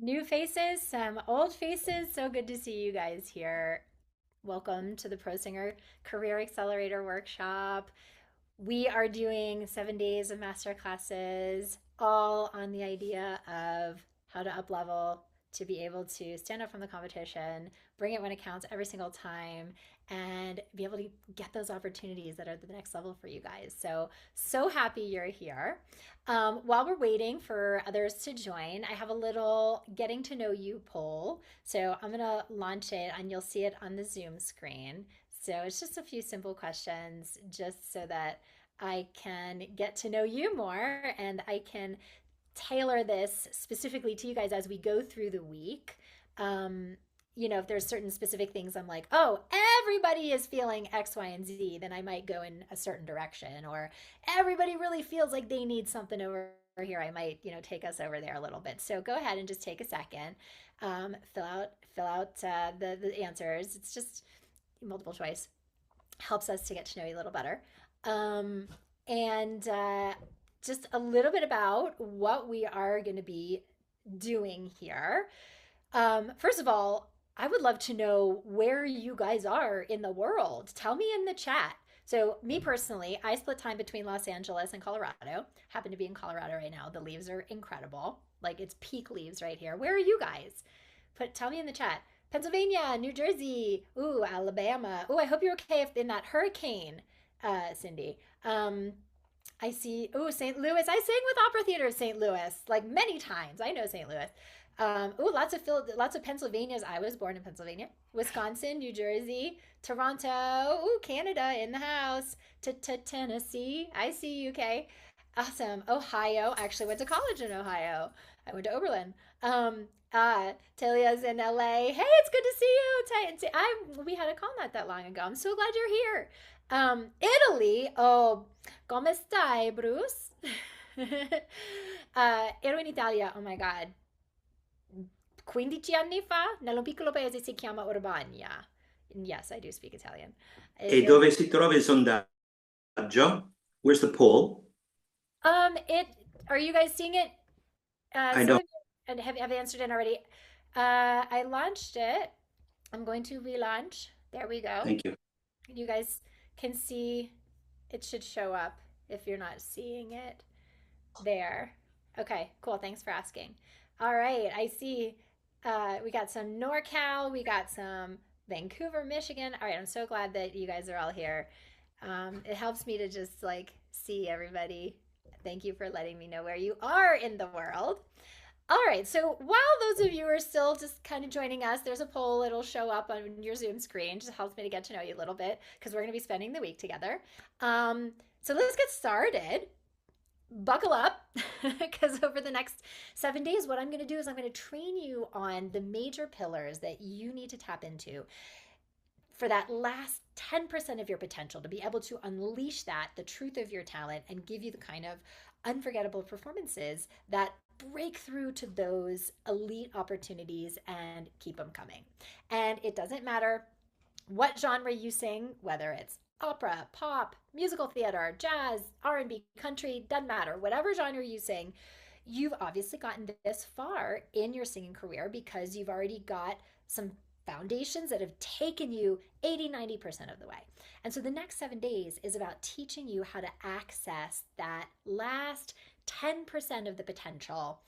New faces, some old faces. So good to see you guys here. Welcome to the Pro Singer Career Accelerator Workshop. We are doing 7 days of master classes, all on the idea of how to up level to be able to stand up from the competition, bring it when it counts every single time, and be able to get those opportunities that are the next level for you guys. So happy you're here. While we're waiting for others to join, I have a little getting to know you poll. So I'm going to launch it and you'll see it on the Zoom screen. So it's just a few simple questions just so that I can get to know you more and I can tailor this specifically to you guys as we go through the week. Um, if there's certain specific things I'm like, oh, everybody is feeling X, Y, and Z, then I might go in a certain direction. Or everybody really feels like they need something over here. I might, take us over there a little bit. So go ahead and just take a second, fill out the answers. It's just multiple choice helps us to get to know you a little better. And just a little bit about what we are going to be doing here. First of all, I would love to know where you guys are in the world. Tell me in the chat. So, me personally, I split time between Los Angeles and Colorado. Happen to be in Colorado right now. The leaves are incredible. Like it's peak leaves right here. Where are you guys? Tell me in the chat. Pennsylvania, New Jersey, ooh, Alabama. Ooh, I hope you're okay if in that hurricane, Cindy. I see. Ooh, St. Louis. I sang with Opera Theater of St. Louis like many times. I know St. Louis. Ooh, lots of Pennsylvanias. I was born in Pennsylvania, Wisconsin, New Jersey, Toronto. Ooh, Canada in the house. Tennessee. I see UK. Awesome. Ohio. I actually went to college in Ohio. I went to Oberlin. Talia's in LA. Hey, it's good to see you. We had a call not that long ago. I'm so glad you're here. Italy. Oh, come stai, Bruce? Ero in Italia. Oh my God. 15 anni fa, nello piccolo paese si chiama Urbania. Yes, I do speak Italian. E dove si trova il sondaggio? Where's the poll? It. Are you guys seeing it? I Some don't. of you have answered it already. I launched it. I'm going to relaunch. There we go. Thank you. You guys can see it should show up if you're not seeing it there. Okay, cool. Thanks for asking. All right, I see we got some NorCal, we got some Vancouver, Michigan. All right, I'm so glad that you guys are all here. It helps me to just like see everybody. Thank you for letting me know where you are in the world. All right, so while those of you are still just kind of joining us, there's a poll. It'll show up on your Zoom screen. Just helps me to get to know you a little bit because we're going to be spending the week together. So let's get started. Buckle up because over the next 7 days, what I'm going to do is I'm going to train you on the major pillars that you need to tap into for that last 10% of your potential to be able to unleash that, the truth of your talent, and give you the kind of unforgettable performances that break through to those elite opportunities and keep them coming. And it doesn't matter what genre you sing, whether it's opera, pop, musical theater, jazz, R&B, country, doesn't matter. Whatever genre you sing, you've obviously gotten this far in your singing career because you've already got some foundations that have taken you 80-90% of the way. And so the next 7 days is about teaching you how to access that last 10% of the potential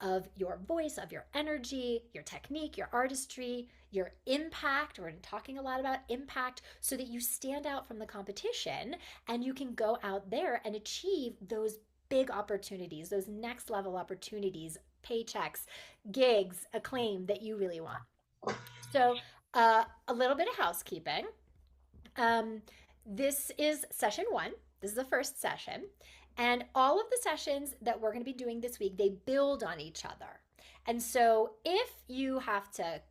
of your voice, of your energy, your technique, your artistry, your impact. We're talking a lot about impact so that you stand out from the competition and you can go out there and achieve those big opportunities, those next level opportunities, paychecks, gigs, acclaim that you really want. So, a little bit of housekeeping. Um, this is session one. This is the first session. And all of the sessions that we're going to be doing this week, they build on each other. And so if you have to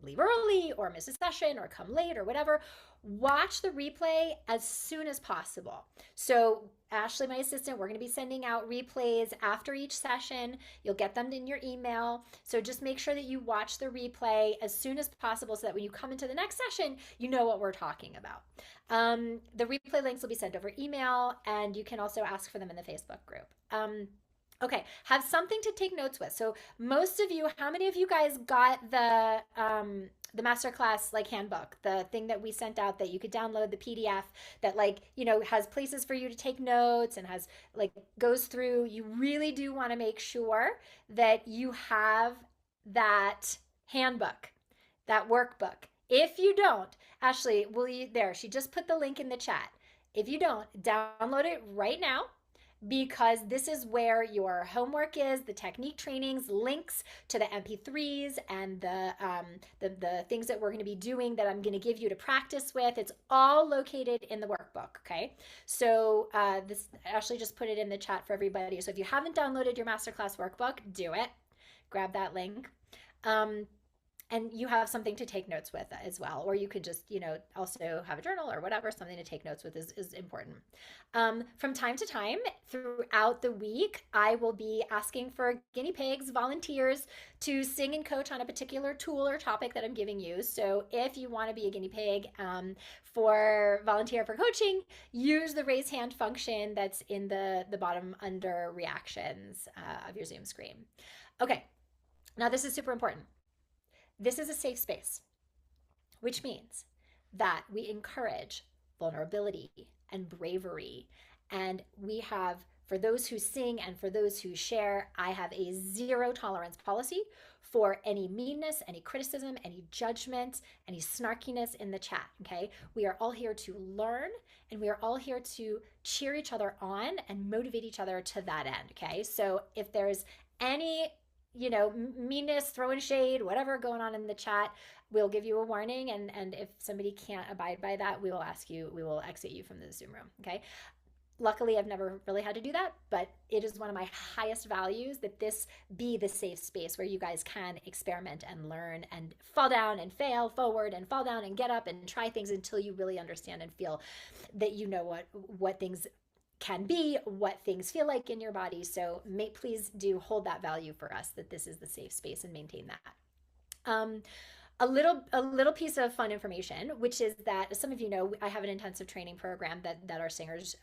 leave early or miss a session or come late or whatever, watch the replay as soon as possible. So Ashley, my assistant, we're going to be sending out replays after each session. You'll get them in your email. So just make sure that you watch the replay as soon as possible so that when you come into the next session, you know what we're talking about. The replay links will be sent over email, and you can also ask for them in the Facebook group. Okay, have something to take notes with. So most of you, how many of you guys got the masterclass like handbook, the thing that we sent out that you could download the PDF that like, has places for you to take notes and has like goes through. You really do want to make sure that you have that handbook, that workbook. If you don't, Ashley, will you there? She just put the link in the chat. If you don't, download it right now because this is where your homework is, the technique trainings, links to the MP3s and the things that we're going to be doing that I'm going to give you to practice with. It's all located in the workbook. Okay, so this Ashley just put it in the chat for everybody. So if you haven't downloaded your masterclass workbook, do it. Grab that link. And you have something to take notes with as well, or you could just also have a journal or whatever. Something to take notes with is important. From time to time throughout the week, I will be asking for guinea pigs, volunteers, to sing and coach on a particular tool or topic that I'm giving you. So if you want to be a guinea pig for volunteer for coaching, use the raise hand function that's in the bottom under reactions of your Zoom screen. Okay, now this is super important. This is a safe space, which means that we encourage vulnerability and bravery. And we have, for those who sing and for those who share, I have a zero tolerance policy for any meanness, any criticism, any judgment, any snarkiness in the chat. Okay. We are all here to learn and we are all here to cheer each other on and motivate each other to that end. Okay. So if there's any meanness, throwing shade, whatever going on in the chat, we'll give you a warning. And if somebody can't abide by that, we will exit you from the Zoom room. Okay. Luckily, I've never really had to do that, but it is one of my highest values that this be the safe space where you guys can experiment and learn and fall down and fail forward and fall down and get up and try things until you really understand and feel that you know what things can be, what things feel like in your body. So please do hold that value for us, that this is the safe space, and maintain that. A little piece of fun information, which is that, as some of you know, I have an intensive training program that our singers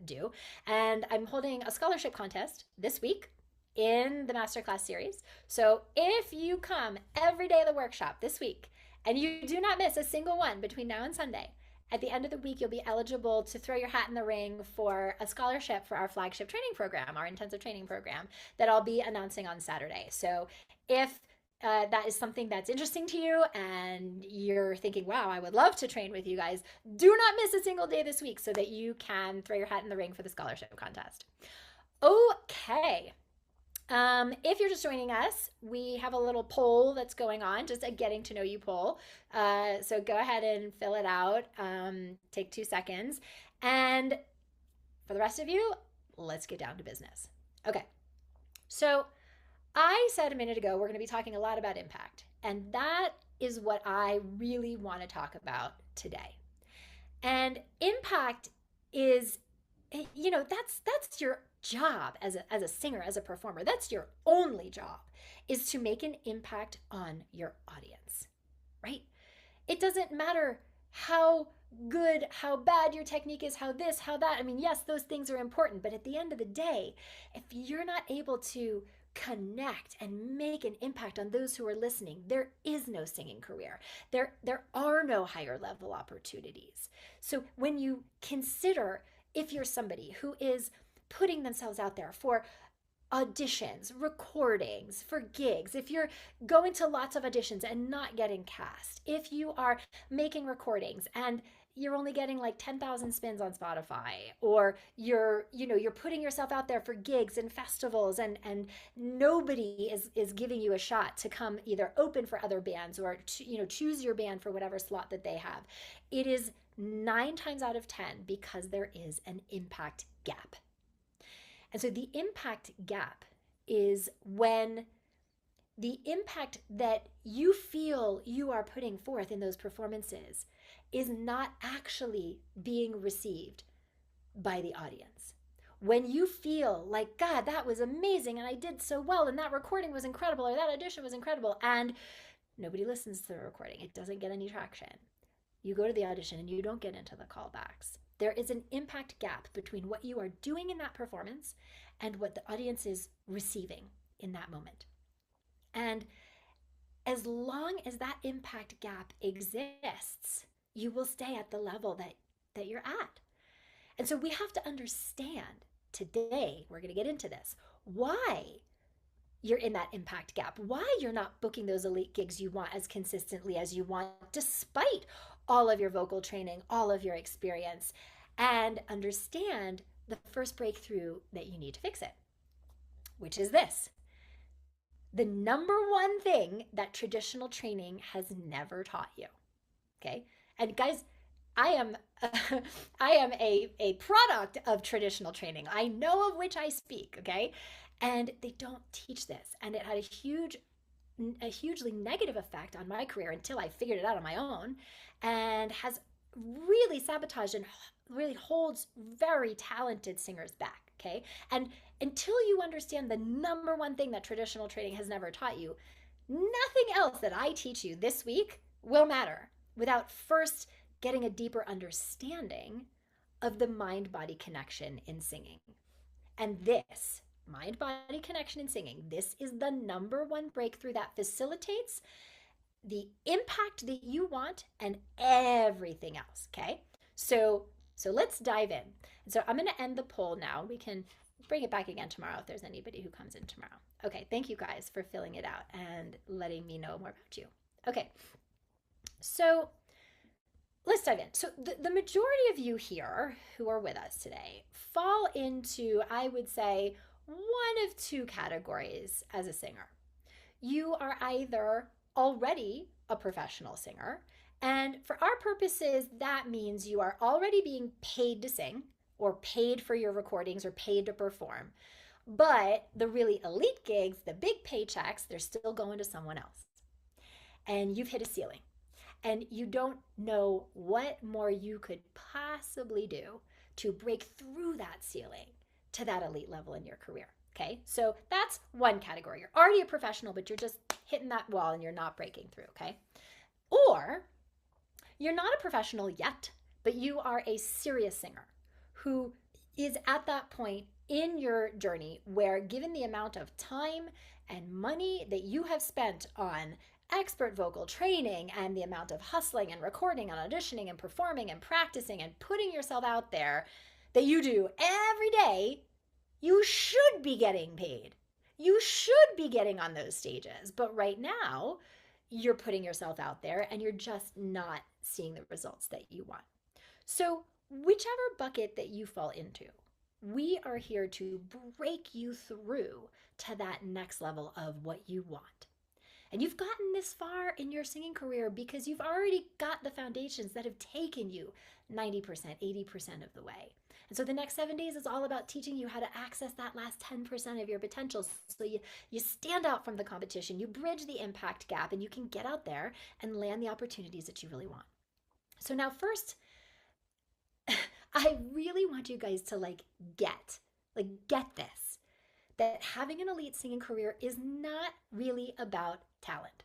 do, and I'm holding a scholarship contest this week in the masterclass series. So if you come every day of the workshop this week and you do not miss a single one between now and Sunday, at the end of the week, you'll be eligible to throw your hat in the ring for a scholarship for our flagship training program, our intensive training program, that I'll be announcing on Saturday. So if that is something that's interesting to you and you're thinking, wow, I would love to train with you guys, do not miss a single day this week so that you can throw your hat in the ring for the scholarship contest. Okay. If you're just joining us, we have a little poll that's going on, just a getting to know you poll. So go ahead and fill it out. Take 2 seconds. And for the rest of you, let's get down to business. Okay. So I said a minute ago, we're going to be talking a lot about impact. And that is what I really want to talk about today. And impact is, that's your job as a singer, as a performer. That's your only job, is to make an impact on your audience, right? It doesn't matter how good, how bad your technique is, how this, how that. I mean, yes, those things are important, but at the end of the day, if you're not able to connect and make an impact on those who are listening, there is no singing career. There are no higher level opportunities. So when you consider, if you're somebody who is putting themselves out there for auditions, recordings, for gigs, if you're going to lots of auditions and not getting cast, if you are making recordings and you're only getting like 10,000 spins on Spotify, or you're putting yourself out there for gigs and festivals and nobody is giving you a shot to come either open for other bands or choose your band for whatever slot that they have. It is 9 times out of 10 because there is an impact gap. And so the impact gap is when the impact that you feel you are putting forth in those performances is not actually being received by the audience. When you feel like, God, that was amazing and I did so well and that recording was incredible or that audition was incredible, and nobody listens to the recording, it doesn't get any traction. You go to the audition and you don't get into the callbacks. There is an impact gap between what you are doing in that performance and what the audience is receiving in that moment. And as long as that impact gap exists, you will stay at the level that you're at. And so we have to understand today, we're going to get into this, why you're in that impact gap, why you're not booking those elite gigs you want as consistently as you want, despite all of your vocal training, all of your experience, and understand the first breakthrough that you need to fix it, which is this. The number one thing that traditional training has never taught you. Okay. And guys, I am a product of traditional training. I know of which I speak. Okay. And they don't teach this. And it had a hugely negative effect on my career until I figured it out on my own, and has really sabotaged and really holds very talented singers back. Okay. And until you understand the number one thing that traditional training has never taught you, nothing else that I teach you this week will matter without first getting a deeper understanding of the mind-body connection in singing. And this mind-body connection in singing, this is the number one breakthrough that facilitates the impact that you want and everything else. Okay. So let's dive in. And so I'm going to end the poll now. We can bring it back again tomorrow if there's anybody who comes in tomorrow. Okay. Thank you guys for filling it out and letting me know more about you. Okay. So let's dive in. So the majority of you here who are with us today fall into, I would say, one of two categories as a singer. You are either already a professional singer, and for our purposes, that means you are already being paid to sing or paid for your recordings or paid to perform. But the really elite gigs, the big paychecks, they're still going to someone else. And you've hit a ceiling. And you don't know what more you could possibly do to break through that ceiling to that elite level in your career. Okay, so that's one category. You're already a professional, but you're just hitting that wall and you're not breaking through. Okay, or you're not a professional yet, but you are a serious singer who is at that point in your journey where, given the amount of time and money that you have spent on expert vocal training and the amount of hustling and recording and auditioning and performing and practicing and putting yourself out there that you do every day, you should be getting paid. You should be getting on those stages. But right now, you're putting yourself out there and you're just not seeing the results that you want. So whichever bucket that you fall into, we are here to break you through to that next level of what you want. And you've gotten this far in your singing career because you've already got the foundations that have taken you 90%, 80% of the way. And so the next 7 days is all about teaching you how to access that last 10% of your potential. So you stand out from the competition, you bridge the impact gap, and you can get out there and land the opportunities that you really want. So now first, I really want you guys to get this, that having an elite singing career is not really about talent.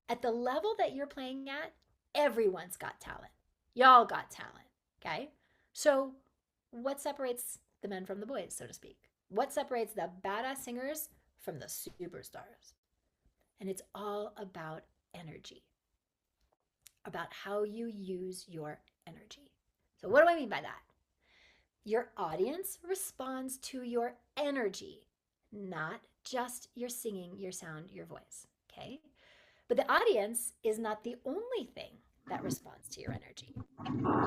At the level that you're playing at, everyone's got talent. Y'all got talent, okay? So what separates the men from the boys, so to speak? What separates the badass singers from the superstars? And it's all about energy, about how you use your energy. So what do I mean by that? Your audience responds to your energy, not just your singing, your sound, your voice, okay? But the audience is not the only thing that responds to your energy.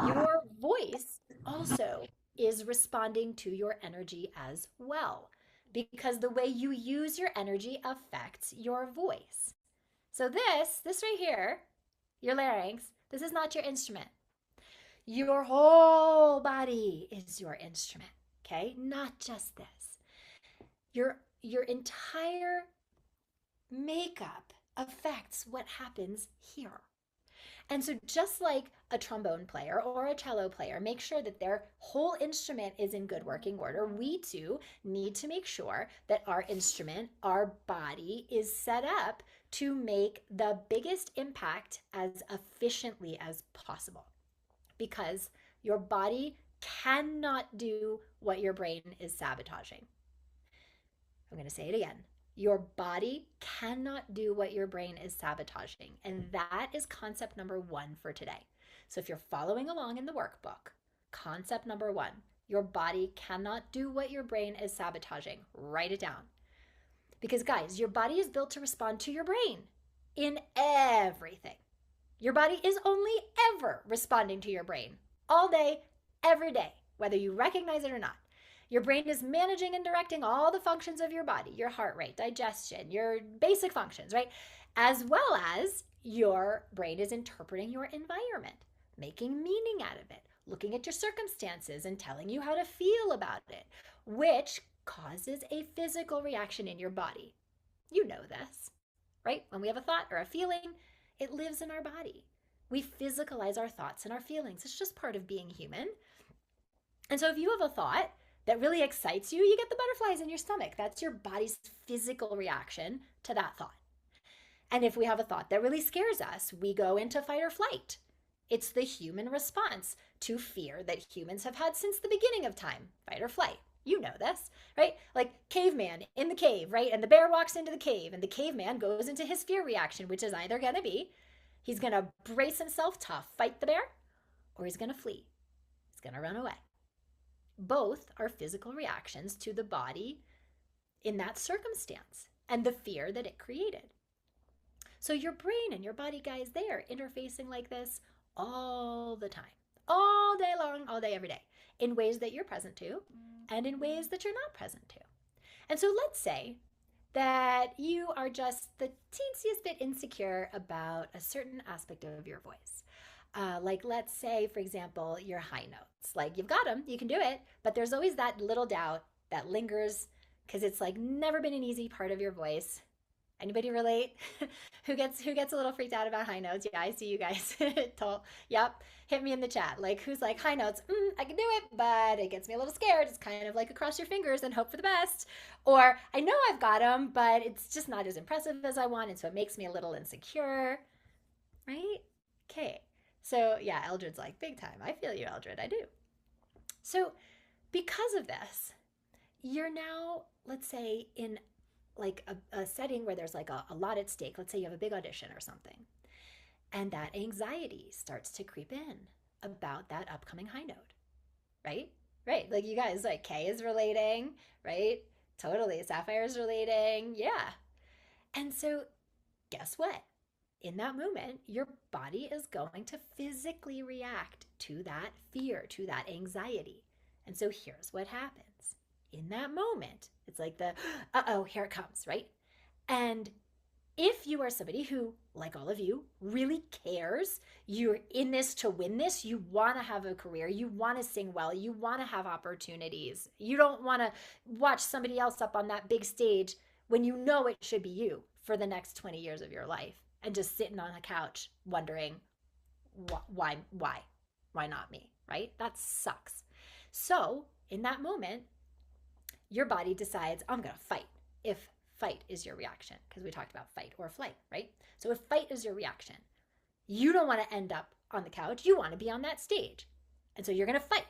Your voice also is responding to your energy as well, because the way you use your energy affects your voice. So this right here, your larynx, this is not your instrument. Your whole body is your instrument, okay? Not just this. Your entire makeup affects what happens here. And so just like a trombone player or a cello player make sure that their whole instrument is in good working order, we too need to make sure that our instrument, our body, is set up to make the biggest impact as efficiently as possible. Because your body cannot do what your brain is sabotaging. I'm going to say it again. Your body cannot do what your brain is sabotaging. And that is concept number 1 for today. So if you're following along in the workbook, concept number 1, your body cannot do what your brain is sabotaging. Write it down. Because guys, your body is built to respond to your brain in everything. Your body is only ever responding to your brain all day, every day, whether you recognize it or not. Your brain is managing and directing all the functions of your body, your heart rate, digestion, your basic functions, right? As well as your brain is interpreting your environment, making meaning out of it, looking at your circumstances and telling you how to feel about it, which causes a physical reaction in your body. You know this, right? When we have a thought or a feeling, it lives in our body. We physicalize our thoughts and our feelings. It's just part of being human. And so if you have a thought that really excites you, you get the butterflies in your stomach. That's your body's physical reaction to that thought. And if we have a thought that really scares us, we go into fight or flight. It's the human response to fear that humans have had since the beginning of time, fight or flight. You know this, right? Like caveman in the cave, right? And the bear walks into the cave and the caveman goes into his fear reaction, which is either going to be he's going to brace himself to fight the bear or he's going to flee. He's going to run away. Both are physical reactions to the body in that circumstance and the fear that it created. So your brain and your body, guys, they are interfacing like this all the time, all day long, all day, every day, in ways that you're present to and in ways that you're not present to. And so let's say that you are just the teensiest bit insecure about a certain aspect of your voice. Like let's say, for example, your high notes. Like you've got them, you can do it, but there's always that little doubt that lingers because it's like never been an easy part of your voice. Anybody relate? who gets a little freaked out about high notes? Yeah, I see you guys. Yep, hit me in the chat. Like who's like high notes? I can do it, but it gets me a little scared. It's kind of like a cross your fingers and hope for the best. Or I know I've got them, but it's just not as impressive as I want, and so it makes me a little insecure, right? Okay. So yeah, Eldred's like, big time. I feel you, Eldred. I do. So because of this, you're now, let's say, in like a setting where there's like a lot at stake. Let's say you have a big audition or something. And that anxiety starts to creep in about that upcoming high note, right? Right. Like you guys, like Kay is relating, right? Totally. Sapphire is relating. Yeah. And so guess what? In that moment, your body is going to physically react to that fear, to that anxiety. And so here's what happens. In that moment, it's like the, uh-oh, here it comes, right? And if you are somebody who, like all of you, really cares, you're in this to win this, you want to have a career, you want to sing well, you want to have opportunities, you don't want to watch somebody else up on that big stage when you know it should be you for the next 20 years of your life and just sitting on a couch wondering why not me, right? That sucks. So in that moment, your body decides, I'm going to fight, if fight is your reaction, because we talked about fight or flight, right? So if fight is your reaction, you don't want to end up on the couch. You want to be on that stage. And so you're going to fight.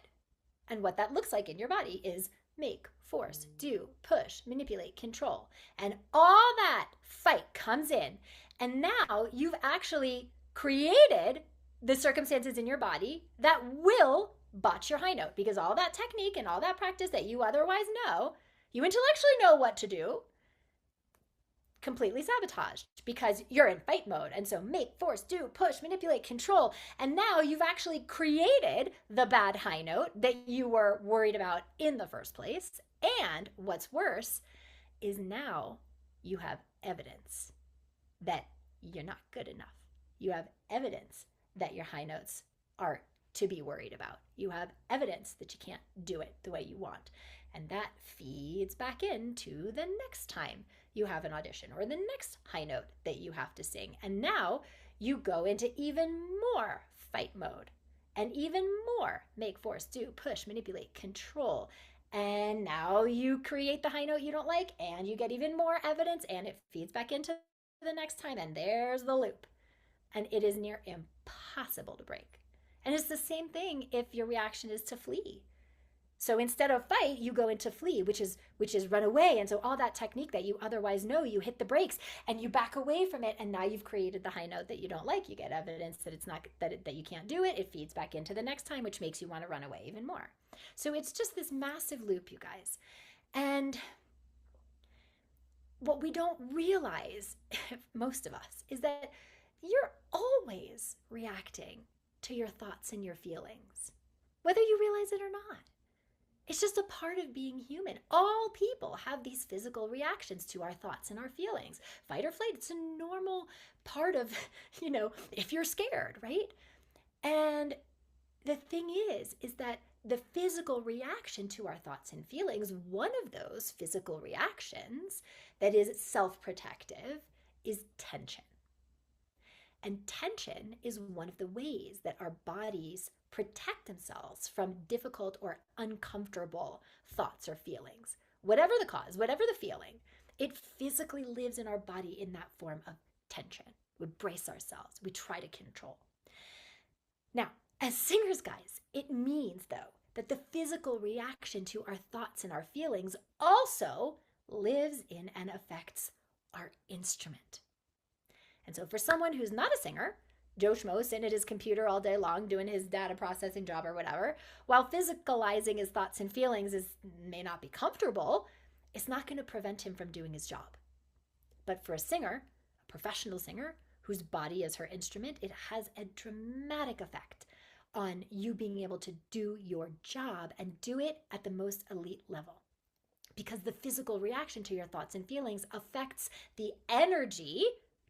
And what that looks like in your body is make, force, do, push, manipulate, control. And all that fight comes in. And now you've actually created the circumstances in your body that will botch your high note, because all that technique and all that practice that you otherwise know, you intellectually know what to do, completely sabotaged because you're in fight mode. And so make, force, do, push, manipulate, control. And now you've actually created the bad high note that you were worried about in the first place. And what's worse is now you have evidence that you're not good enough. You have evidence that your high notes are to be worried about. You have evidence that you can't do it the way you want. And that feeds back into the next time you have an audition or the next high note that you have to sing. And now you go into even more fight mode and even more make, force, do, push, manipulate, control. And now you create the high note you don't like and you get even more evidence and it feeds back into the next time. And there's the loop. And it is near impossible to break. And it's the same thing if your reaction is to flee. So instead of fight, you go into flee, which is run away. And so all that technique that you otherwise know, you hit the brakes and you back away from it, and now you've created the high note that you don't like. You get evidence that it's not that you can't do it. It feeds back into the next time, which makes you want to run away even more. So it's just this massive loop, you guys. And what we don't realize, most of us, is that you're always reacting to your thoughts and your feelings, whether you realize it or not. It's just a part of being human. All people have these physical reactions to our thoughts and our feelings. Fight or flight, it's a normal part of, if you're scared, right? And the thing is that the physical reaction to our thoughts and feelings, one of those physical reactions that is self-protective is tension. And tension is one of the ways that our bodies protect themselves from difficult or uncomfortable thoughts or feelings. Whatever the cause, whatever the feeling, it physically lives in our body in that form of tension. We brace ourselves. We try to control. Now, as singers, guys, it means, though, that the physical reaction to our thoughts and our feelings also lives in and affects our instrument. And so for someone who's not a singer, Joe Schmo sitting at his computer all day long doing his data processing job or whatever, while physicalizing his thoughts and feelings may not be comfortable, it's not going to prevent him from doing his job. But for a singer, a professional singer, whose body is her instrument, it has a dramatic effect on you being able to do your job and do it at the most elite level. Because the physical reaction to your thoughts and feelings affects the energy,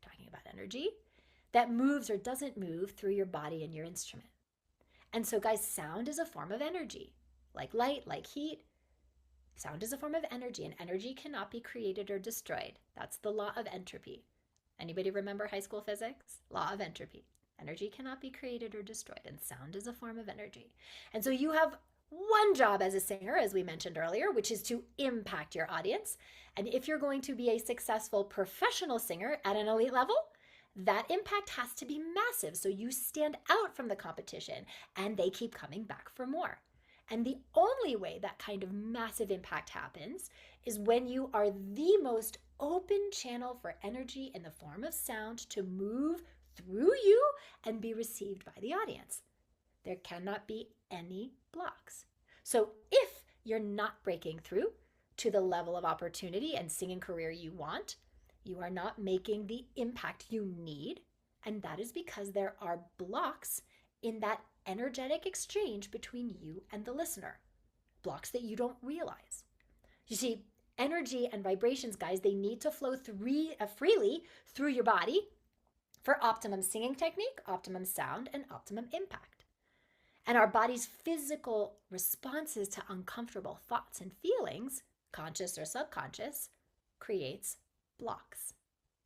talking about energy, that moves or doesn't move through your body and your instrument. And so, guys, sound is a form of energy. Like light, like heat, sound is a form of energy, and energy cannot be created or destroyed. That's the law of entropy. Anybody remember high school physics? Law of entropy. Energy cannot be created or destroyed, and sound is a form of energy. And so you have one job as a singer, as we mentioned earlier, which is to impact your audience. And if you're going to be a successful professional singer at an elite level, that impact has to be massive, so you stand out from the competition and they keep coming back for more. And the only way that kind of massive impact happens is when you are the most open channel for energy in the form of sound to move through you and be received by the audience. There cannot be any blocks. So if you're not breaking through to the level of opportunity and singing career you want, you are not making the impact you need, and that is because there are blocks in that energetic exchange between you and the listener, blocks that you don't realize. You see, energy and vibrations, guys, they need to flow freely through your body for optimum singing technique, optimum sound, and optimum impact. And our body's physical responses to uncomfortable thoughts and feelings, conscious or subconscious, creates blocks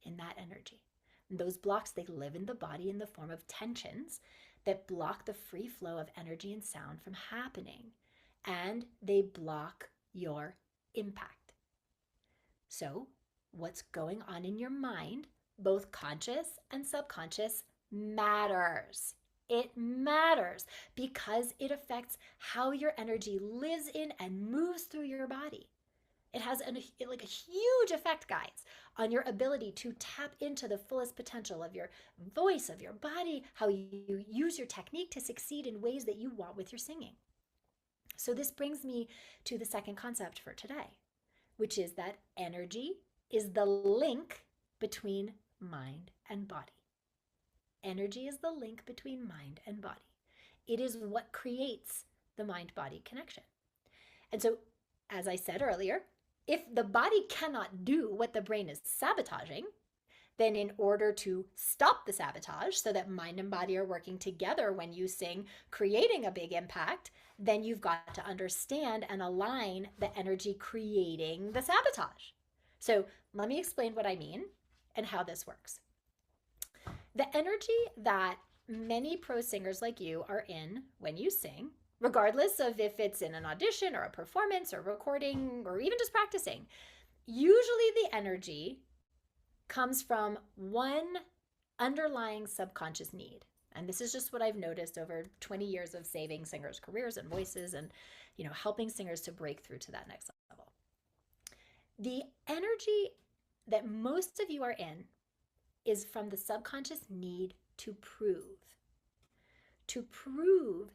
in that energy. And those blocks, they live in the body in the form of tensions that block the free flow of energy and sound from happening, and they block your impact. So what's going on in your mind, both conscious and subconscious, matters. It matters because it affects how your energy lives in and moves through your body. It has a huge effect, guys, on your ability to tap into the fullest potential of your voice, of your body, how you use your technique to succeed in ways that you want with your singing. So this brings me to the second concept for today, which is that energy is the link between mind and body. Energy is the link between mind and body. It is what creates the mind-body connection. And so, as I said earlier, if the body cannot do what the brain is sabotaging, then in order to stop the sabotage so that mind and body are working together when you sing, creating a big impact, then you've got to understand and align the energy creating the sabotage. So let me explain what I mean and how this works. The energy that many pro singers like you are in when you sing, regardless of if it's in an audition or a performance or recording or even just practicing, usually the energy comes from one underlying subconscious need. And this is just what I've noticed over 20 years of saving singers' careers and voices and helping singers to break through to that next level. The energy that most of you are in is from the subconscious need to prove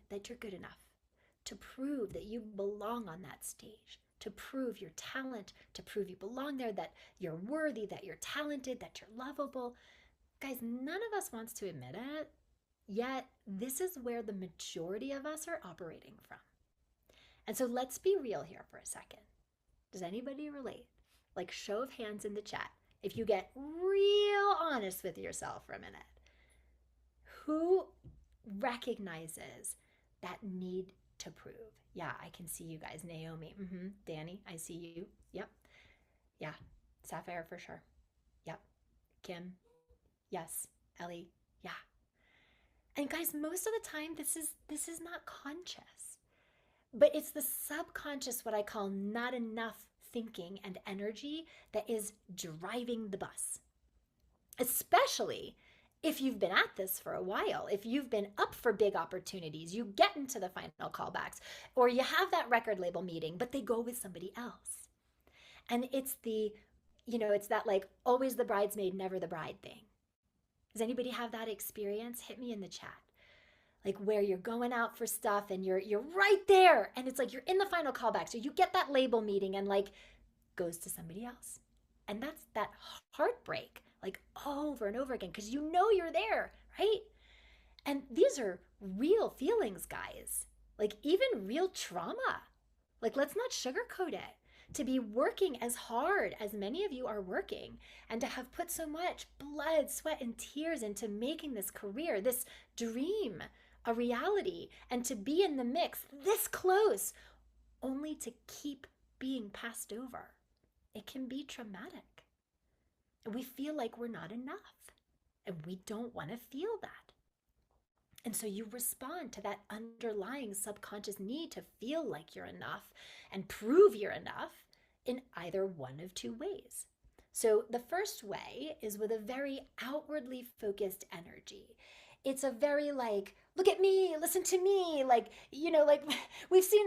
that you're good enough, to prove that you belong on that stage, to prove your talent, to prove you belong there, that you're worthy, that you're talented, that you're lovable. Guys, none of us wants to admit it, yet this is where the majority of us are operating from. And so let's be real here for a second. Does anybody relate? Like, show of hands in the chat. If you get real honest with yourself for a minute, who recognizes that need to prove? Yeah, I can see you guys. Naomi, Danny, I see you. Yep. Yeah, Sapphire for sure. Yep. Kim, yes. Ellie, yeah. And guys, most of the time, this is not conscious, but it's the subconscious, what I call not enough thinking and energy, that is driving the bus. Especially if you've been at this for a while, if you've been up for big opportunities, you get into the final callbacks, or you have that record label meeting, but they go with somebody else. And it's it's that like always the bridesmaid, never the bride thing. Does anybody have that experience? Hit me in the chat. Like where you're going out for stuff and you're right there, and it's like you're in the final callback. So you get that label meeting and like goes to somebody else. And that's that heartbreak, like over and over again, because you're there, right? And these are real feelings, guys. Like even real trauma. Like let's not sugarcoat it. To be working as hard as many of you are working, and to have put so much blood, sweat, and tears into making this career, this dream, a reality, and to be in the mix this close, only to keep being passed over. It can be traumatic. And we feel like we're not enough. And we don't want to feel that. And so you respond to that underlying subconscious need to feel like you're enough and prove you're enough in either one of two ways. So the first way is with a very outwardly focused energy. It's a very like, look at me, listen to me, like we've seen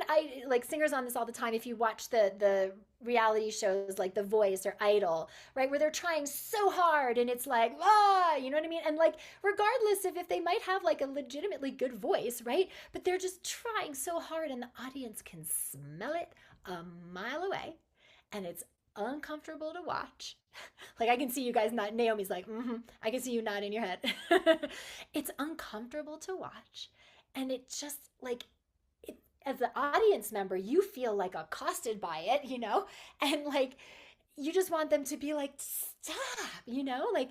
singers on this all the time. If you watch the reality shows like The Voice or Idol, right, where they're trying so hard and it's like, you know what I mean? And like, regardless of if they might have like a legitimately good voice, right, but they're just trying so hard and the audience can smell it a mile away, and it's uncomfortable to watch. Like I can see you guys not. Naomi's like, I can see you nodding your head. It's uncomfortable to watch, and it just like, as the audience member, you feel like accosted by it, and like you just want them to be like, stop, like.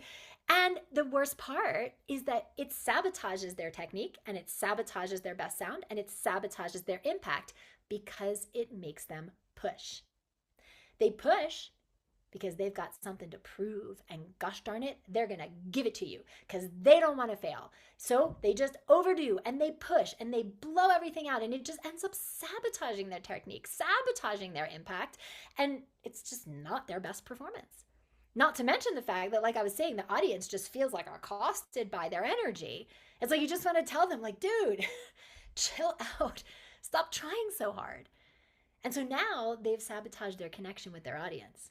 And the worst part is that it sabotages their technique, and it sabotages their best sound, and it sabotages their impact because it makes them push. They push because they've got something to prove, and gosh darn it, they're gonna give it to you because they don't want to fail. So they just overdo and they push and they blow everything out, and it just ends up sabotaging their technique, sabotaging their impact, and it's just not their best performance. Not to mention the fact that, like I was saying, the audience just feels like accosted by their energy. It's like you just want to tell them, like, dude, chill out, stop trying so hard. And so now they've sabotaged their connection with their audience.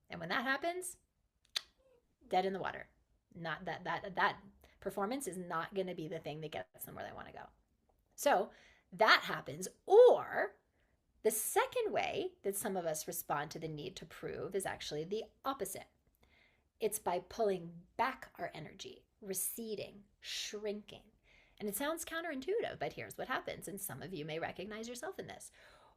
And when that happens, dead in the water. Not that performance is not going to be the thing that gets them where they want to go. So that happens. Or the second way that some of us respond to the need to prove is actually the opposite. It's by pulling back our energy, receding, shrinking. And it sounds counterintuitive, but here's what happens. And some of you may recognize yourself in this.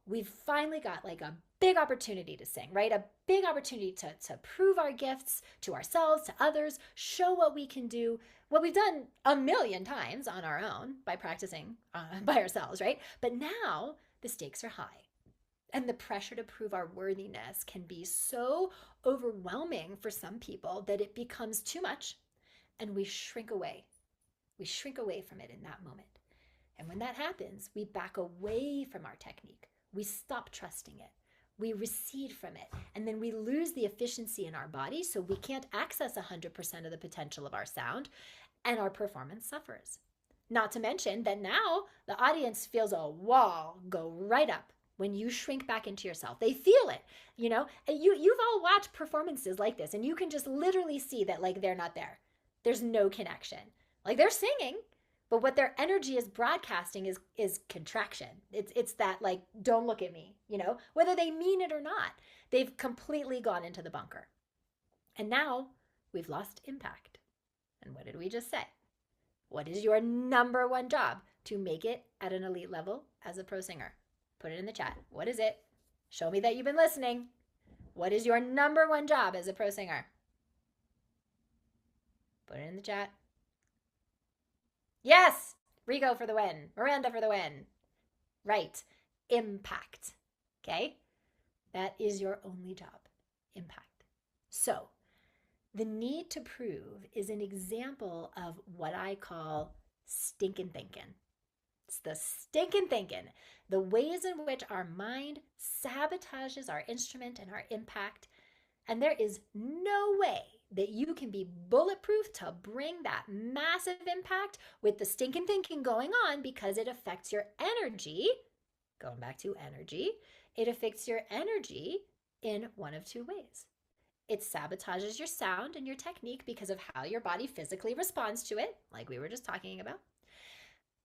We've finally got like a big opportunity to sing, right? A big opportunity to prove our gifts to ourselves, to others, show what we can do, what we've done a million times on our own by practicing by ourselves, right? But now the stakes are high. And the pressure to prove our worthiness can be so overwhelming for some people that it becomes too much, and we shrink away. We shrink away from it in that moment. And when that happens, we back away from our technique. We stop trusting it. We recede from it. And then we lose the efficiency in our body, so we can't access 100% of the potential of our sound, and our performance suffers. Not to mention that now the audience feels a wall go right up. when you shrink back into yourself. They feel it, you know? You've all watched performances like this, and you can just literally see that like they're not there. There's no connection. Like they're singing, but what their energy is broadcasting is contraction. It's that like, don't look at me, you know, whether they mean it or not. They've completely gone into the bunker. And now we've lost impact. And what did we just say? What is your number one job to make it at an elite level as a pro singer? Put it in the chat. What is it? Show me that you've been listening. What is your number one job as a pro singer? Put it in the chat. Yes! Rigo for the win. Miranda for the win. Right. Impact. Okay? That is your only job. Impact. So, the need to prove is an example of what I call stinking thinking. It's the stinking thinking, the ways in which our mind sabotages our instrument and our impact. And there is no way that you can be bulletproof to bring that massive impact with the stinking thinking going on, because it affects your energy. Going back to energy, it affects your energy in one of two ways. It sabotages your sound and your technique because of how your body physically responds to it, like we were just talking about.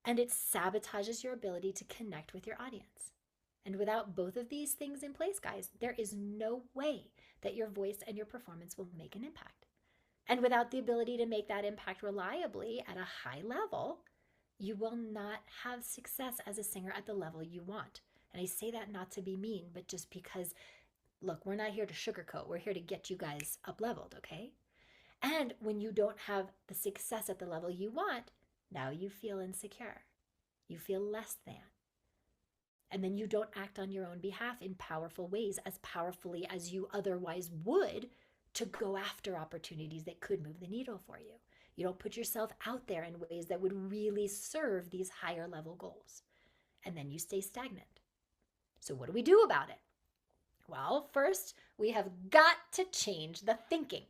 And it sabotages your ability to connect with your audience. And without both of these things in place, guys, there is no way that your voice and your performance will make an impact. And without the ability to make that impact reliably at a high level, you will not have success as a singer at the level you want. And I say that not to be mean, but just because, look, we're not here to sugarcoat. We're here to get you guys up-leveled, okay? And when you don't have the success at the level you want, now you feel insecure. You feel less than. And then you don't act on your own behalf in powerful ways, as powerfully as you otherwise would, to go after opportunities that could move the needle for you. You don't put yourself out there in ways that would really serve these higher level goals. And then you stay stagnant. So what do we do about it? Well, first, we have got to change the thinking.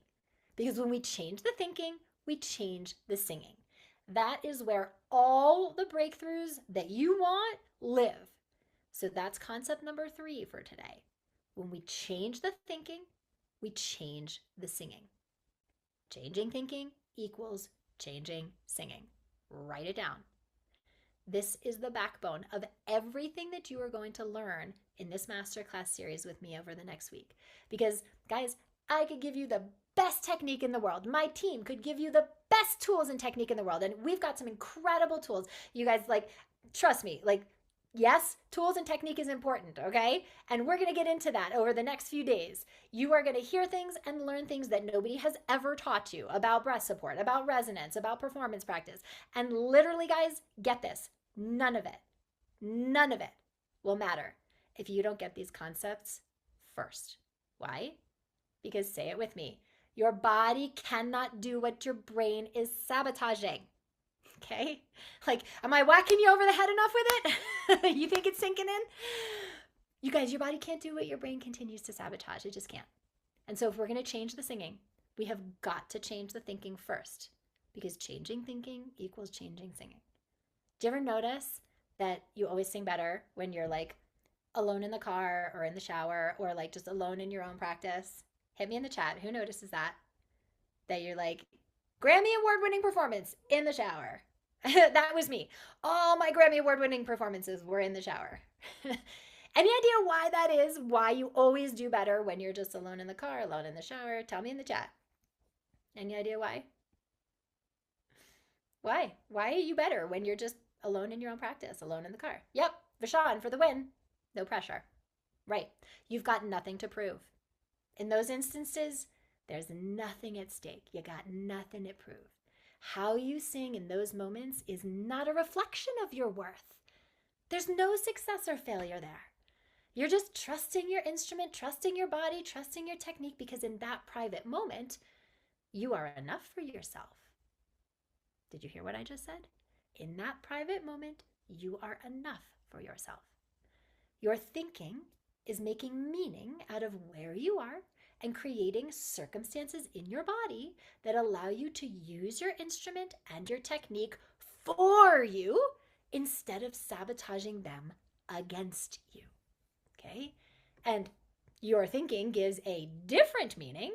Because when we change the thinking, we change the singing. That is where all the breakthroughs that you want live. So that's concept number 3 for today. When we change the thinking, we change the singing. Changing thinking equals changing singing. Write it down. This is the backbone of everything that you are going to learn in this masterclass series with me over the next week. Because, guys, I could give you the best technique in the world. My team could give you the best tools and technique in the world. And we've got some incredible tools. You guys, like, trust me, like, yes, tools and technique is important, okay? And we're going to get into that over the next few days. You are going to hear things and learn things that nobody has ever taught you about breath support, about resonance, about performance practice. And literally, guys, get this. None of it will matter if you don't get these concepts first. Why? Because, say it with me, your body cannot do what your brain is sabotaging. Okay? Like, am I whacking you over the head enough with it? You think it's sinking in? You guys, your body can't do what your brain continues to sabotage. It just can't. And so if we're going to change the singing, we have got to change the thinking first, because changing thinking equals changing singing. Do you ever notice that you always sing better when you're like alone in the car or in the shower, or like just alone in your own practice? Hit me in the chat. Who notices that? That you're like, Grammy award-winning performance in the shower. That was me. All my Grammy award-winning performances were in the shower. Any idea why that is? Why you always do better when you're just alone in the car, alone in the shower? Tell me in the chat. Any idea why? Why? Why are you better when you're just alone in your own practice, alone in the car? Yep, Vashon for the win. No pressure. Right. You've got nothing to prove. In those instances, there's nothing at stake. You got nothing to prove. How you sing in those moments is not a reflection of your worth. There's no success or failure there. You're just trusting your instrument, trusting your body, trusting your technique, because in that private moment, you are enough for yourself. Did you hear what I just said? In that private moment, you are enough for yourself. Your thinking is making meaning out of where you are and creating circumstances in your body that allow you to use your instrument and your technique for you instead of sabotaging them against you. Okay. And your thinking gives a different meaning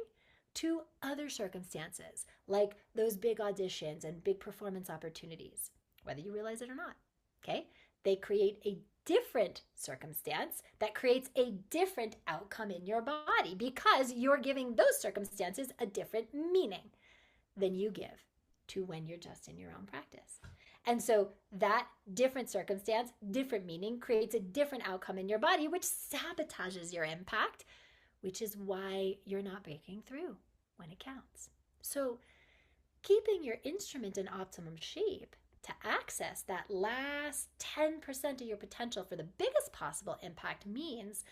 to other circumstances, like those big auditions and big performance opportunities, whether you realize it or not. Okay. They create a different circumstance that creates a different outcome in your body because you're giving those circumstances a different meaning than you give to when you're just in your own practice. And so that different circumstance, different meaning creates a different outcome in your body, which sabotages your impact, which is why you're not breaking through when it counts. So keeping your instrument in optimum shape to access that last 10% of your potential for the biggest possible impact means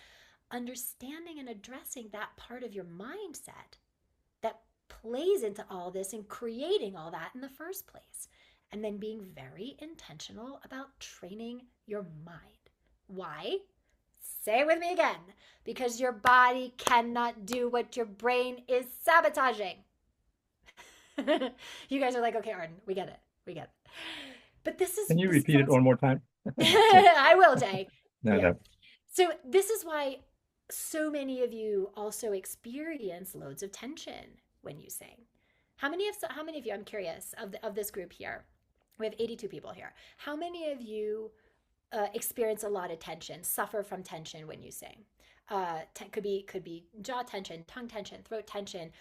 understanding and addressing that part of your mindset that plays into all this and creating all that in the first place. And then being very intentional about training your mind. Why? Say it with me again. Because your body cannot do what your brain is sabotaging. You guys are like, okay, Arden, we get it. We get it. But this is Can you this is repeat it also, one more time? I will, Jay. No, Yeah. no. So this is why so many of you also experience loads of tension when you sing. How many of you, I'm curious, of this group here, we have 82 people here. How many of you experience a lot of tension, suffer from tension when you sing? Could be jaw tension, tongue tension, throat tension,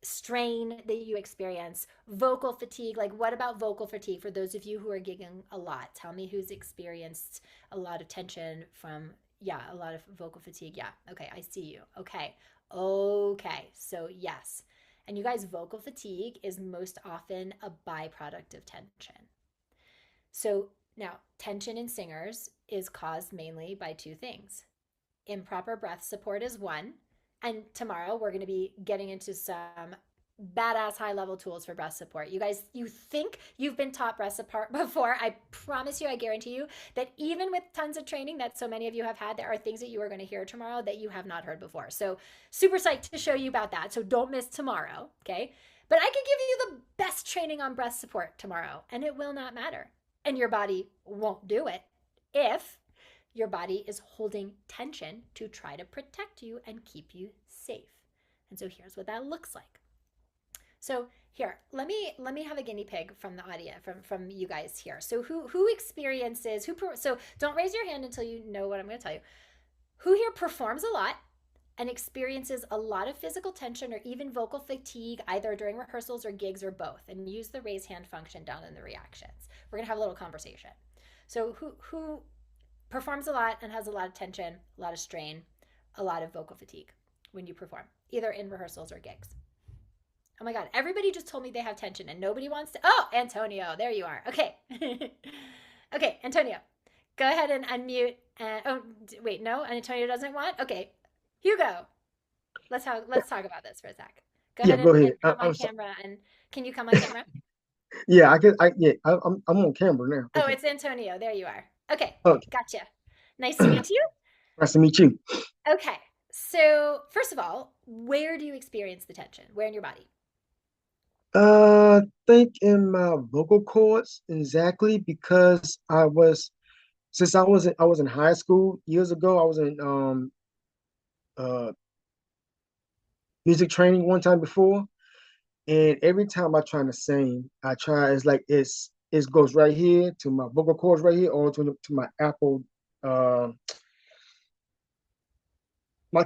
strain that you experience, vocal fatigue. Like, what about vocal fatigue for those of you who are gigging a lot? Tell me who's experienced a lot of tension from, yeah, a lot of vocal fatigue. Yeah, okay, I see you. Okay, so yes. And you guys, vocal fatigue is most often a byproduct of tension. So now, tension in singers is caused mainly by two things. Improper breath support is one. And tomorrow we're going to be getting into some badass high level tools for breath support. You guys, you think you've been taught breath support before. I promise you, I guarantee you that even with tons of training that so many of you have had, there are things that you are going to hear tomorrow that you have not heard before. So super psyched to show you about that. So don't miss tomorrow. Okay. But I can give you the best training on breath support tomorrow, and it will not matter. And your body won't do it if your body is holding tension to try to protect you and keep you safe. And so here's what that looks like. So here, let me have a guinea pig from the audience, from you guys here. So who experiences, so don't raise your hand until you know what I'm going to tell you. Who here performs a lot and experiences a lot of physical tension or even vocal fatigue, either during rehearsals or gigs or both? And use the raise hand function down in the reactions. We're going to have a little conversation. So who performs a lot and has a lot of tension, a lot of strain, a lot of vocal fatigue when you perform, either in rehearsals or gigs? Oh my God, everybody just told me they have tension and nobody wants to. Oh, Antonio, there you are. Okay. Okay, Antonio, go ahead and unmute. Oh, wait, no, Antonio doesn't want? Okay, Hugo, let's talk about this for a sec. Go ahead Go and ahead. come on camera. And can you come on camera? Yeah, I can. I'm on camera now. Oh, Okay. it's Antonio. There you are. Okay, Okay. gotcha. Nice to meet you. Nice to meet you. Okay, so first of all, where do you experience the tension? Where in your body? Think in my vocal cords exactly because since I was in high school years ago. I was in uh music training one time before, and every time I try to sing, it's like it goes right here to my vocal cords right here, or to my apple. Uh, my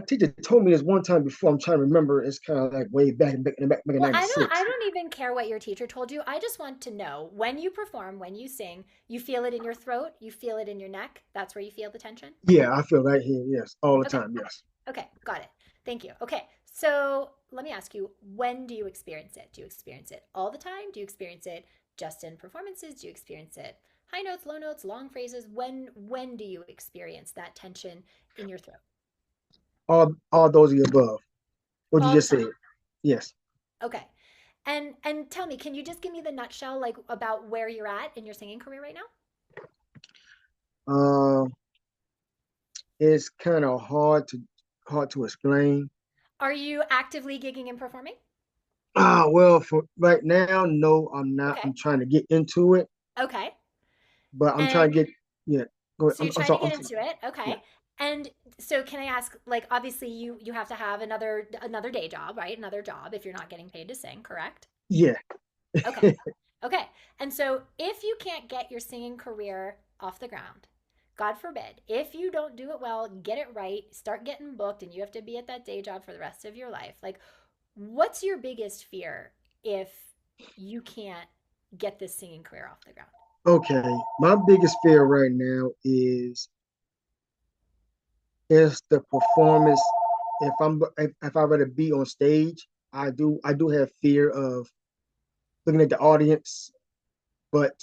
teacher told me this one time before. I'm trying to remember. It's kind of like way back in back in Well, I '96. don't even care what your teacher told you. I just want to know when you perform, when you sing, you feel it in your throat, you feel it in your neck. That's where you feel the tension? Yeah, I feel right here. Yes, all the Okay. time. Yes. Okay, got it. Thank you. Okay. So, let me ask you, when do you experience it? Do you experience it all the time? Do you experience it just in performances? Do you experience it high notes, low notes, long phrases? When do you experience that tension in your throat? All those of the above. What you All the just time. said. Yes. Okay. And tell me, can you just give me the nutshell, like, about where you're at in your singing career right now? Uh, it's kind of hard to explain. Are you actively gigging and performing? Well, for right now, no, I'm not. Okay. I'm trying to get into it, Okay. but I'm trying And to get. Yeah. Go ahead. so you're I'm trying to sorry. get into it. Yeah. Okay. And so can I ask, like, obviously you have to have another day job, right? Another job if you're not getting paid to sing, correct? Yeah. Okay. Okay. And so if you can't get your singing career off the ground, God forbid, if you don't do it well, get it right, start getting booked, and you have to be at that day job for the rest of your life, like, what's your biggest fear if you can't get this singing career off the ground? Okay. My biggest fear right now is the performance. If I were to be on stage, I do have fear of looking at the audience, but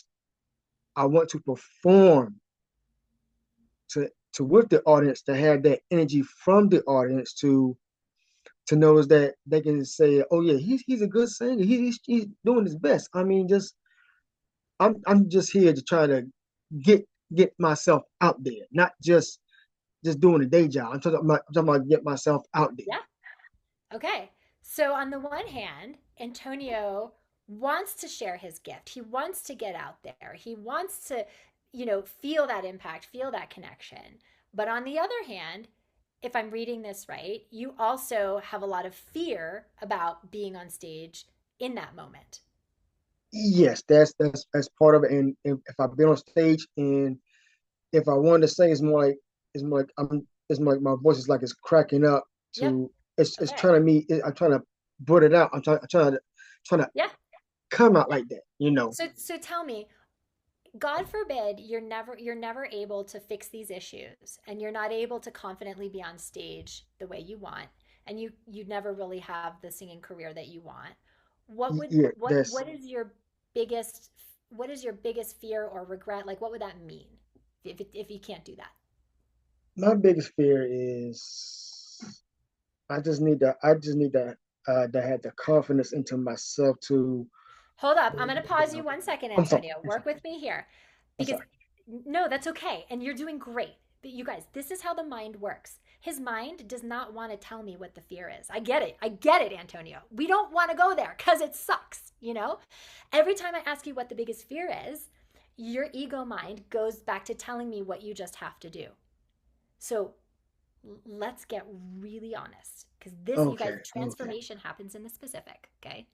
I want to perform to with the audience, to have that energy from the audience to notice that they can say, "Oh yeah, he's a good singer. He's doing his best." I mean, just I'm just here to try to get get myself out there, not just doing a day job. I'm talking about get myself out there. Yeah. Okay. So, on the one hand, Antonio wants to share his gift. He wants to get out there. He wants to, feel that impact, feel that connection. But on the other hand, if I'm reading this right, you also have a lot of fear about being on stage in that moment. Yes, that's part of it. And if I've been on stage and if I wanted to sing, it's more like my voice is like it's cracking up Yep. to it's Okay. trying to me. I'm trying to put it out. I'm trying to Yeah. come out Yeah. like that. So tell me, God forbid you're never able to fix these issues and you're not able to confidently be on stage the way you want and you never really have the singing career that you want. What would Yeah, what that's biggest what is your biggest fear or regret? Like what would that mean if you can't do that? my biggest fear is I just need to have the confidence into myself to. Hold up. I'm going to pause you 1 second, I'm sorry. Antonio. I'm Work sorry. with me here. I'm Because, sorry. no, that's okay. And you're doing great. But you guys, this is how the mind works. His mind does not want to tell me what the fear is. I get it. I get it, Antonio. We don't want to go there because it sucks. Every time I ask you what the biggest fear is, your ego mind goes back to telling me what you just have to do. So let's get really honest because this, you guys, Okay. Okay. transformation happens in the specific. Okay.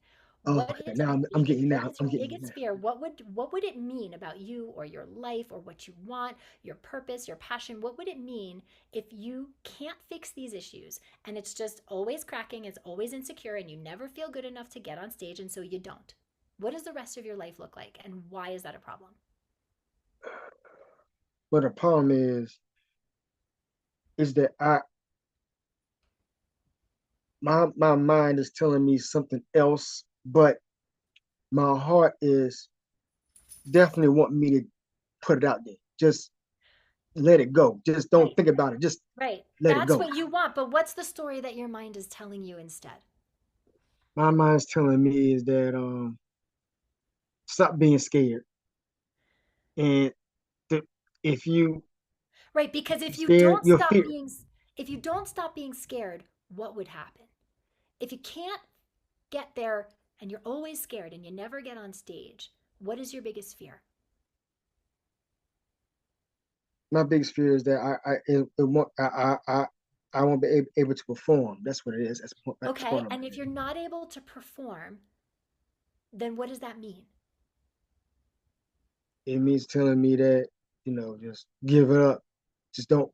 What Okay. is Now your I'm biggest getting you what now. is I'm your getting you now. biggest fear? What would it mean about you or your life or what you want, your purpose, your passion? What would it mean if you can't fix these issues and it's just always cracking, it's always insecure and you never feel good enough to get on stage and so you don't? What does the rest of your life look like and why is that a problem? But the problem is that my mind is telling me something else, but my heart is definitely wanting me to put it out there. Just let it go. Just don't Right. think about it. Just Right. let it That's go. what you want, but what's the story that your mind is telling you instead? My mind's telling me is that stop being scared. And th- if you Right, because if you scared, don't you're stop fear. being if you don't stop being scared, what would happen? If you can't get there and you're always scared and you never get on stage, what is your biggest fear? My biggest fear is that I won't be able to perform. That's what it is. That's Okay, part of and it. if you're not able to perform, then what does that mean? It means telling me that just give it up. Just don't.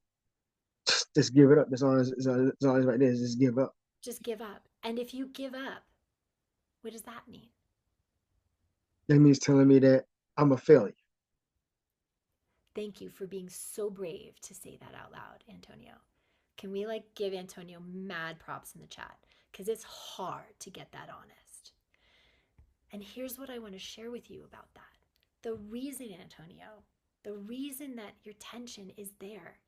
Just give it up. That's all it's right there. Just give up. Just give up. And if you give up, what does that mean? That means telling me that I'm a failure. Thank you for being so brave to say that out loud, Antonio. Can we like give Antonio mad props in the chat? Because it's hard to get that honest. And here's what I want to share with you about that. The reason, Antonio, the reason that your tension is there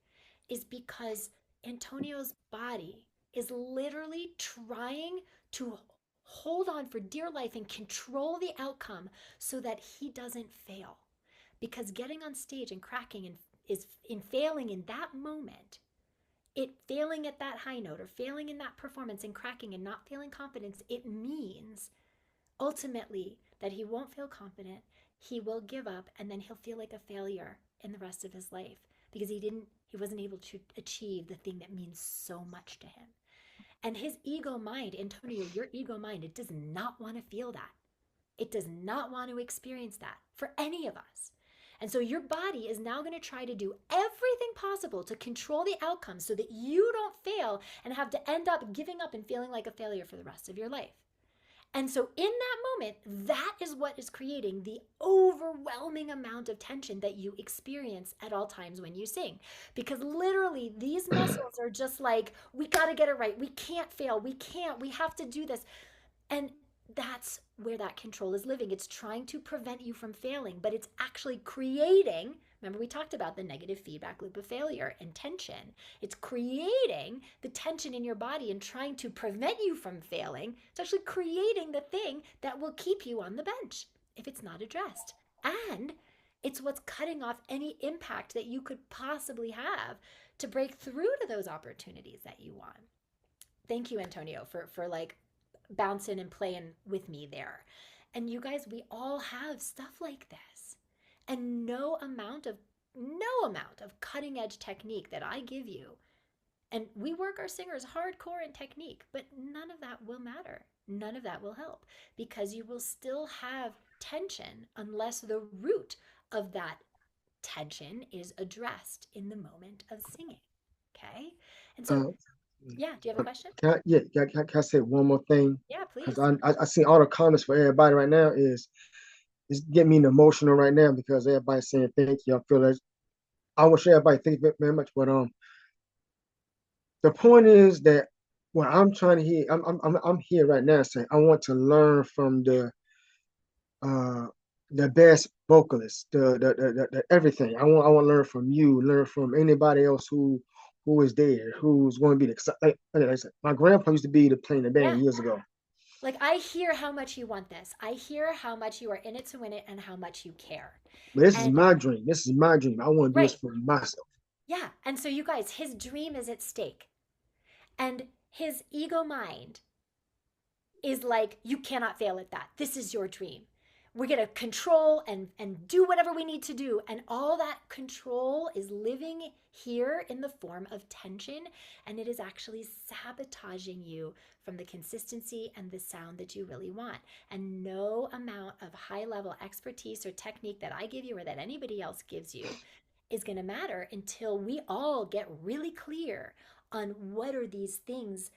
is because Antonio's body is literally trying to hold on for dear life and control the outcome so that he doesn't fail. Because getting on stage and cracking and is in failing in that moment, it failing at that high note or failing in that performance and cracking and not feeling confidence, it means ultimately that he won't feel confident, he will give up, and then he'll feel like a failure in the rest of his life because He wasn't able to achieve the thing that means so much to him. And his ego mind, Antonio, your ego mind, it does not want to feel that. It does not want to experience that for any of us. And so your body is now going to try to do everything possible to control the outcome so that you don't fail and have to end up giving up and feeling like a failure for the rest of your life. And so in that moment, that is what is creating the overwhelming amount of tension that you experience at all times when you sing. Because literally these muscles are just like, we got to get it right. We can't fail. We have to do this. And that's where that control is living. It's trying to prevent you from failing, but it's actually creating, remember we talked about the negative feedback loop of failure and tension. It's creating the tension in your body and trying to prevent you from failing. It's actually creating the thing that will keep you on the bench if it's not addressed. And it's what's cutting off any impact that you could possibly have to break through to those opportunities that you want. Thank you, Antonio, for like bouncing and playing with me there. And you guys, we all have stuff like this. And no amount of cutting edge technique that I give you, and we work our singers hardcore in technique, but none of that will matter. None of that will help because you will still have tension unless the root of that tension is addressed in the moment of singing. Okay? And so, yeah, do you have a question? Can I say one more thing? Yeah, please. Because I see all the comments for everybody right now is getting me emotional right now because everybody's saying thank you. I feel like I wish everybody thank you very much, but the point is that what I'm trying to hear, I'm here right now saying I want to learn from the best vocalist, the everything. I want to learn from you, learn from anybody else who is there, who's going to be like I said, my grandpa used to be playing the band years ago. Like, I hear how much you want this. I hear how much you are in it to win it and how much you care. But this is my dream. This is my dream. I want to do this for myself. Yeah. And so you guys, his dream is at stake. And his ego mind is like, you cannot fail at that. This is your dream. We're going to control and do whatever we need to do. And all that control is living here in the form of tension. And it is actually sabotaging you from the consistency and the sound that you really want. And no amount of high level expertise or technique that I give you or that anybody else gives you is going to matter until we all get really clear on what are these things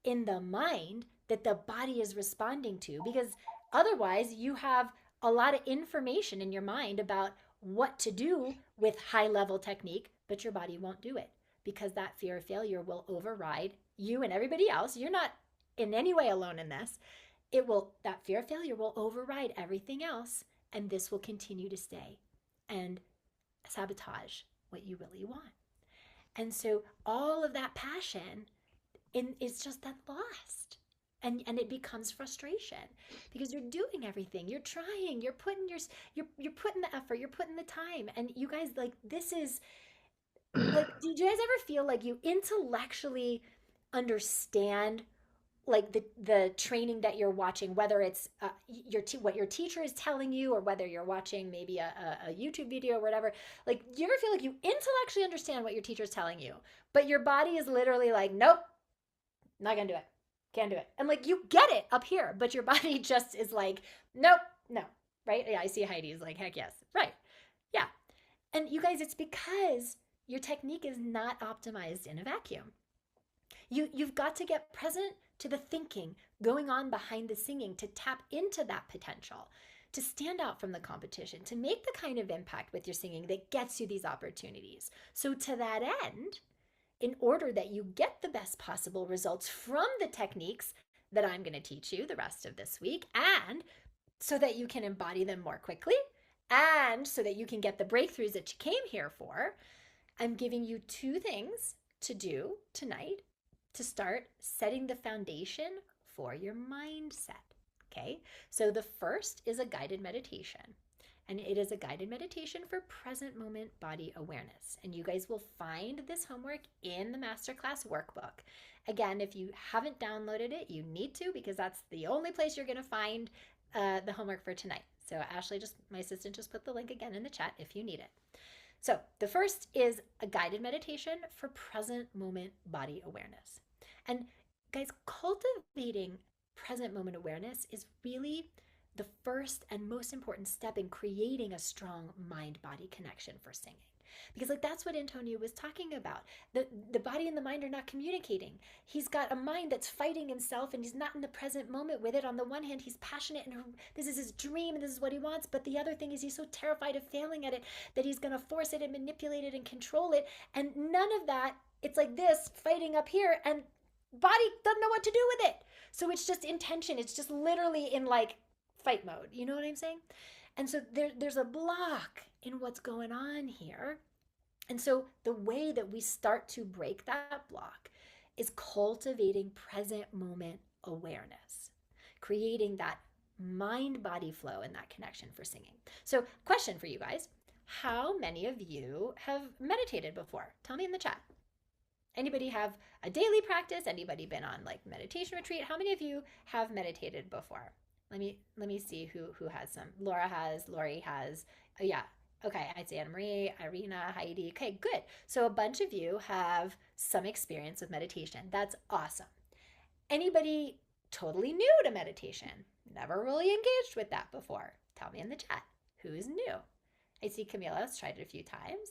in the mind that the body is responding to. Because otherwise you have a lot of information in your mind about what to do with high level technique, but your body won't do it because that fear of failure will override you and everybody else. You're not in any way alone in this. That fear of failure will override everything else, and this will continue to stay and sabotage what you really want. And so all of that passion is just then lost. And it becomes frustration because you're doing everything. You're trying. You're putting the effort. You're putting the time. And you guys, like, this is like, did you guys ever feel like you intellectually understand like the training that you're watching, whether it's what your teacher is telling you or whether you're watching maybe a YouTube video or whatever? Like, do you ever feel like you intellectually understand what your teacher is telling you, but your body is literally like, nope, not gonna do it. Can't do it. And like, you get it up here, but your body just is like, nope, no, right? Yeah, I see Heidi's like, heck yes, right. Yeah. And you guys, it's because your technique is not optimized in a vacuum. You've got to get present to the thinking going on behind the singing to tap into that potential, to stand out from the competition, to make the kind of impact with your singing that gets you these opportunities. So to that end, in order that you get the best possible results from the techniques that I'm going to teach you the rest of this week, and so that you can embody them more quickly, and so that you can get the breakthroughs that you came here for, I'm giving you 2 things to do tonight to start setting the foundation for your mindset. Okay, so the first is a guided meditation. And it is a guided meditation for present moment body awareness. And you guys will find this homework in the Masterclass workbook. Again, if you haven't downloaded it, you need to, because that's the only place you're going to find the homework for tonight. So Ashley, my assistant, just put the link again in the chat if you need it. So the first is a guided meditation for present moment body awareness. And guys, cultivating present moment awareness is really the first and most important step in creating a strong mind body connection for singing. Because like that's what Antonio was talking about. The body and the mind are not communicating. He's got a mind that's fighting himself and he's not in the present moment with it. On the one hand, he's passionate and this is his dream and this is what he wants. But the other thing is he's so terrified of failing at it that he's going to force it and manipulate it and control it. And none of that, it's like this fighting up here and body doesn't know what to do with it. So it's just intention. It's just literally in like fight mode. You know what I'm saying? And so there's a block in what's going on here. And so the way that we start to break that block is cultivating present moment awareness, creating that mind body flow and that connection for singing. So, question for you guys: how many of you have meditated before? Tell me in the chat. Anybody have a daily practice? Anybody been on like meditation retreat? How many of you have meditated before? Let me see who has some. Laura has, Lori has. Yeah. Okay, I see Anna Marie, Irina, Heidi. Okay, good. So a bunch of you have some experience with meditation. That's awesome. Anybody totally new to meditation? Never really engaged with that before? Tell me in the chat. Who's new? I see Camila's tried it a few times.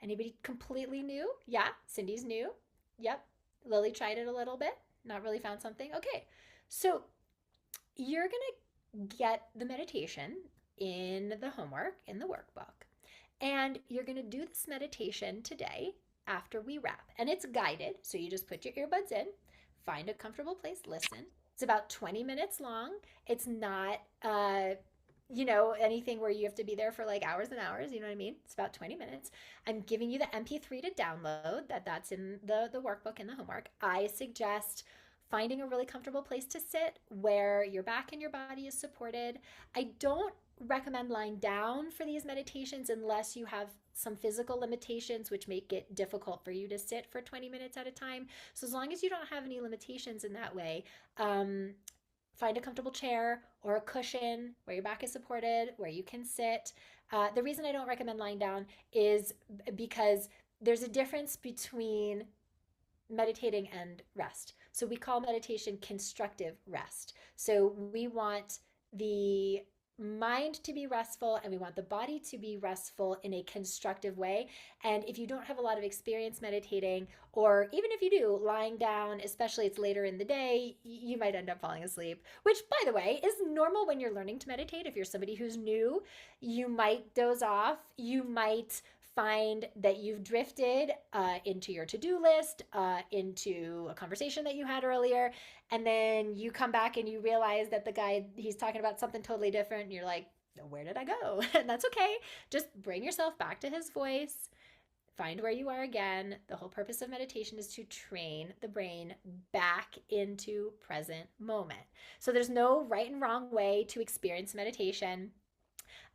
Anybody completely new? Yeah, Cindy's new. Yep. Lily tried it a little bit. Not really found something. Okay, so you're going to get the meditation in the homework, in the workbook. And you're going to do this meditation today after we wrap. And it's guided, so you just put your earbuds in, find a comfortable place, listen. It's about 20 minutes long. It's not, anything where you have to be there for like hours and hours, you know what I mean? It's about 20 minutes. I'm giving you the MP3 to download, that's in the workbook and the homework. I suggest finding a really comfortable place to sit where your back and your body is supported. I don't recommend lying down for these meditations unless you have some physical limitations which make it difficult for you to sit for 20 minutes at a time. So as long as you don't have any limitations in that way, find a comfortable chair or a cushion where your back is supported, where you can sit. The reason I don't recommend lying down is because there's a difference between meditating and rest. So we call meditation constructive rest. So we want the mind to be restful and we want the body to be restful in a constructive way. And if you don't have a lot of experience meditating, or even if you do, lying down, especially it's later in the day, you might end up falling asleep, which by the way is normal when you're learning to meditate. If you're somebody who's new, you might doze off, you might find that you've drifted into your to-do list, into a conversation that you had earlier, and then you come back and you realize that the guy, he's talking about something totally different, and you're like, where did I go? And that's okay. Just bring yourself back to his voice. Find where you are again. The whole purpose of meditation is to train the brain back into present moment. So there's no right and wrong way to experience meditation.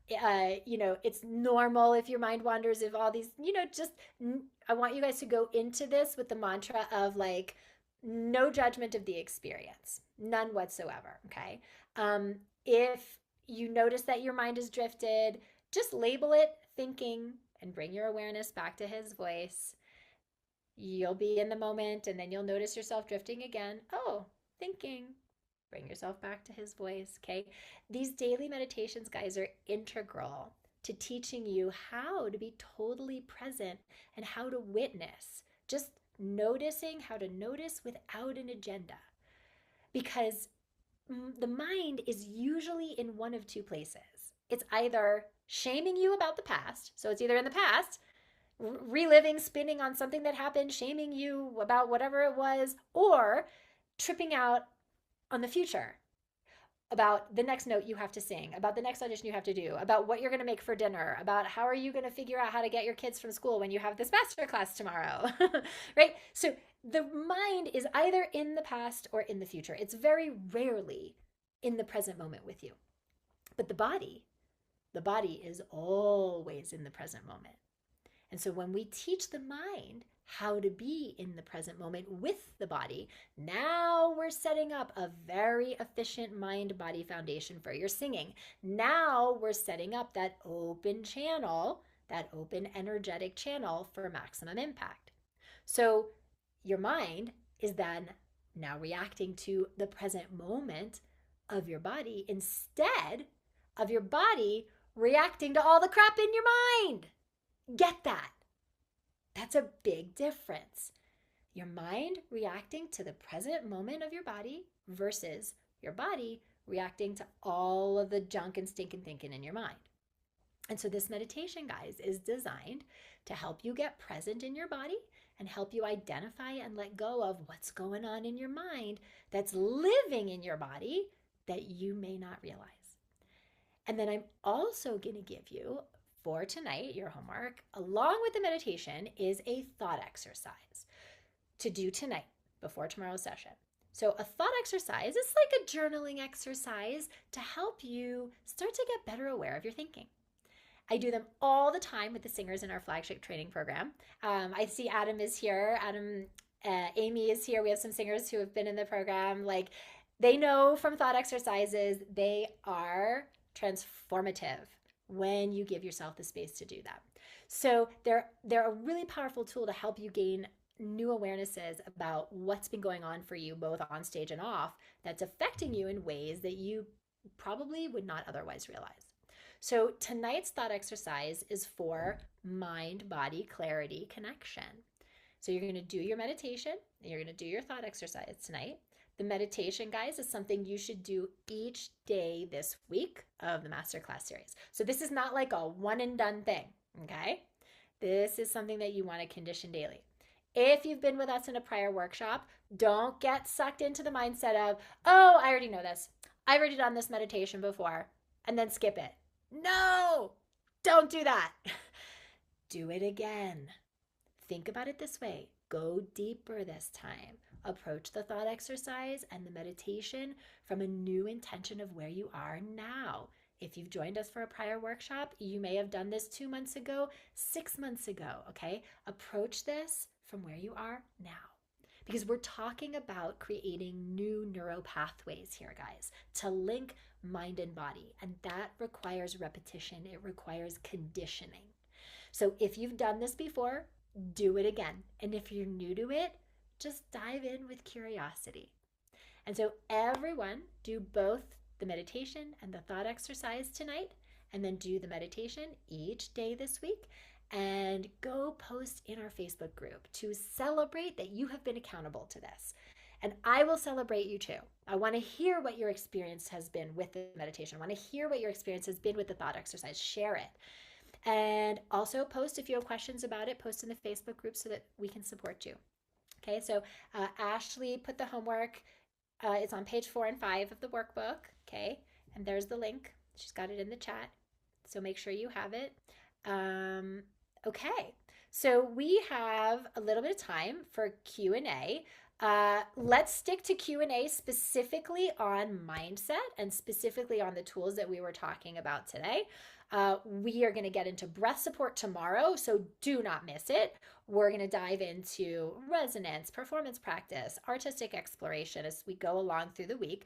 It's normal if your mind wanders, if all these, I want you guys to go into this with the mantra of like, no judgment of the experience, none whatsoever. Okay. If you notice that your mind is drifted, just label it thinking and bring your awareness back to his voice. You'll be in the moment and then you'll notice yourself drifting again. Oh, thinking. Bring yourself back to his voice, okay? These daily meditations, guys, are integral to teaching you how to be totally present and how to witness. Just noticing how to notice without an agenda. Because the mind is usually in one of two places. It's either shaming you about the past, so it's either in the past, reliving, spinning on something that happened, shaming you about whatever it was, or tripping out on the future, about the next note you have to sing, about the next audition you have to do, about what you're going to make for dinner, about how are you going to figure out how to get your kids from school when you have this masterclass tomorrow, right? So the mind is either in the past or in the future. It's very rarely in the present moment with you. But the body is always in the present moment. And so when we teach the mind how to be in the present moment with the body, now we're setting up a very efficient mind-body foundation for your singing. Now we're setting up that open channel that open energetic channel for maximum impact. So your mind is then now reacting to the present moment of your body instead of your body reacting to all the crap in your mind. Get that? That's a big difference. Your mind reacting to the present moment of your body versus your body reacting to all of the junk and stinking thinking in your mind. And so this meditation, guys, is designed to help you get present in your body and help you identify and let go of what's going on in your mind that's living in your body that you may not realize. And then I'm also going to give you, for tonight, your homework, along with the meditation, is a thought exercise to do tonight before tomorrow's session. So a thought exercise is like a journaling exercise to help you start to get better aware of your thinking. I do them all the time with the singers in our flagship training program. I see Adam is here. Amy is here. We have some singers who have been in the program. Like, they know from thought exercises, they are transformative when you give yourself the space to do that. So they're a really powerful tool to help you gain new awarenesses about what's been going on for you, both on stage and off, that's affecting you in ways that you probably would not otherwise realize. So tonight's thought exercise is for mind-body clarity connection. So you're going to do your meditation, and you're going to do your thought exercise tonight. The meditation, guys, is something you should do each day this week of the Masterclass series. So this is not like a one and done thing, okay? This is something that you want to condition daily. If you've been with us in a prior workshop, don't get sucked into the mindset of, oh, I already know this. I've already done this meditation before, and then skip it. No, don't do that. Do it again. Think about it this way. Go deeper this time. Approach the thought exercise and the meditation from a new intention of where you are now. If you've joined us for a prior workshop, you may have done this 2 months ago, 6 months ago, okay? Approach this from where you are now. Because we're talking about creating new neural pathways here, guys, to link mind and body. And that requires repetition. It requires conditioning. So if you've done this before, do it again. And if you're new to it, just dive in with curiosity. And so everyone, do both the meditation and the thought exercise tonight, and then do the meditation each day this week, and go post in our Facebook group to celebrate that you have been accountable to this. And I will celebrate you too. I want to hear what your experience has been with the meditation. I want to hear what your experience has been with the thought exercise. Share it. And also post, if you have questions about it, post in the Facebook group so that we can support you. Okay, so Ashley put the homework. It's on page 4 and 5 of the workbook. Okay, and there's the link. She's got it in the chat. So make sure you have it. Okay, so we have a little bit of time for Q&A. Let's stick to Q&A specifically on mindset and specifically on the tools that we were talking about today. We are going to get into breath support tomorrow, so do not miss it. We're going to dive into resonance, performance practice, artistic exploration as we go along through the week.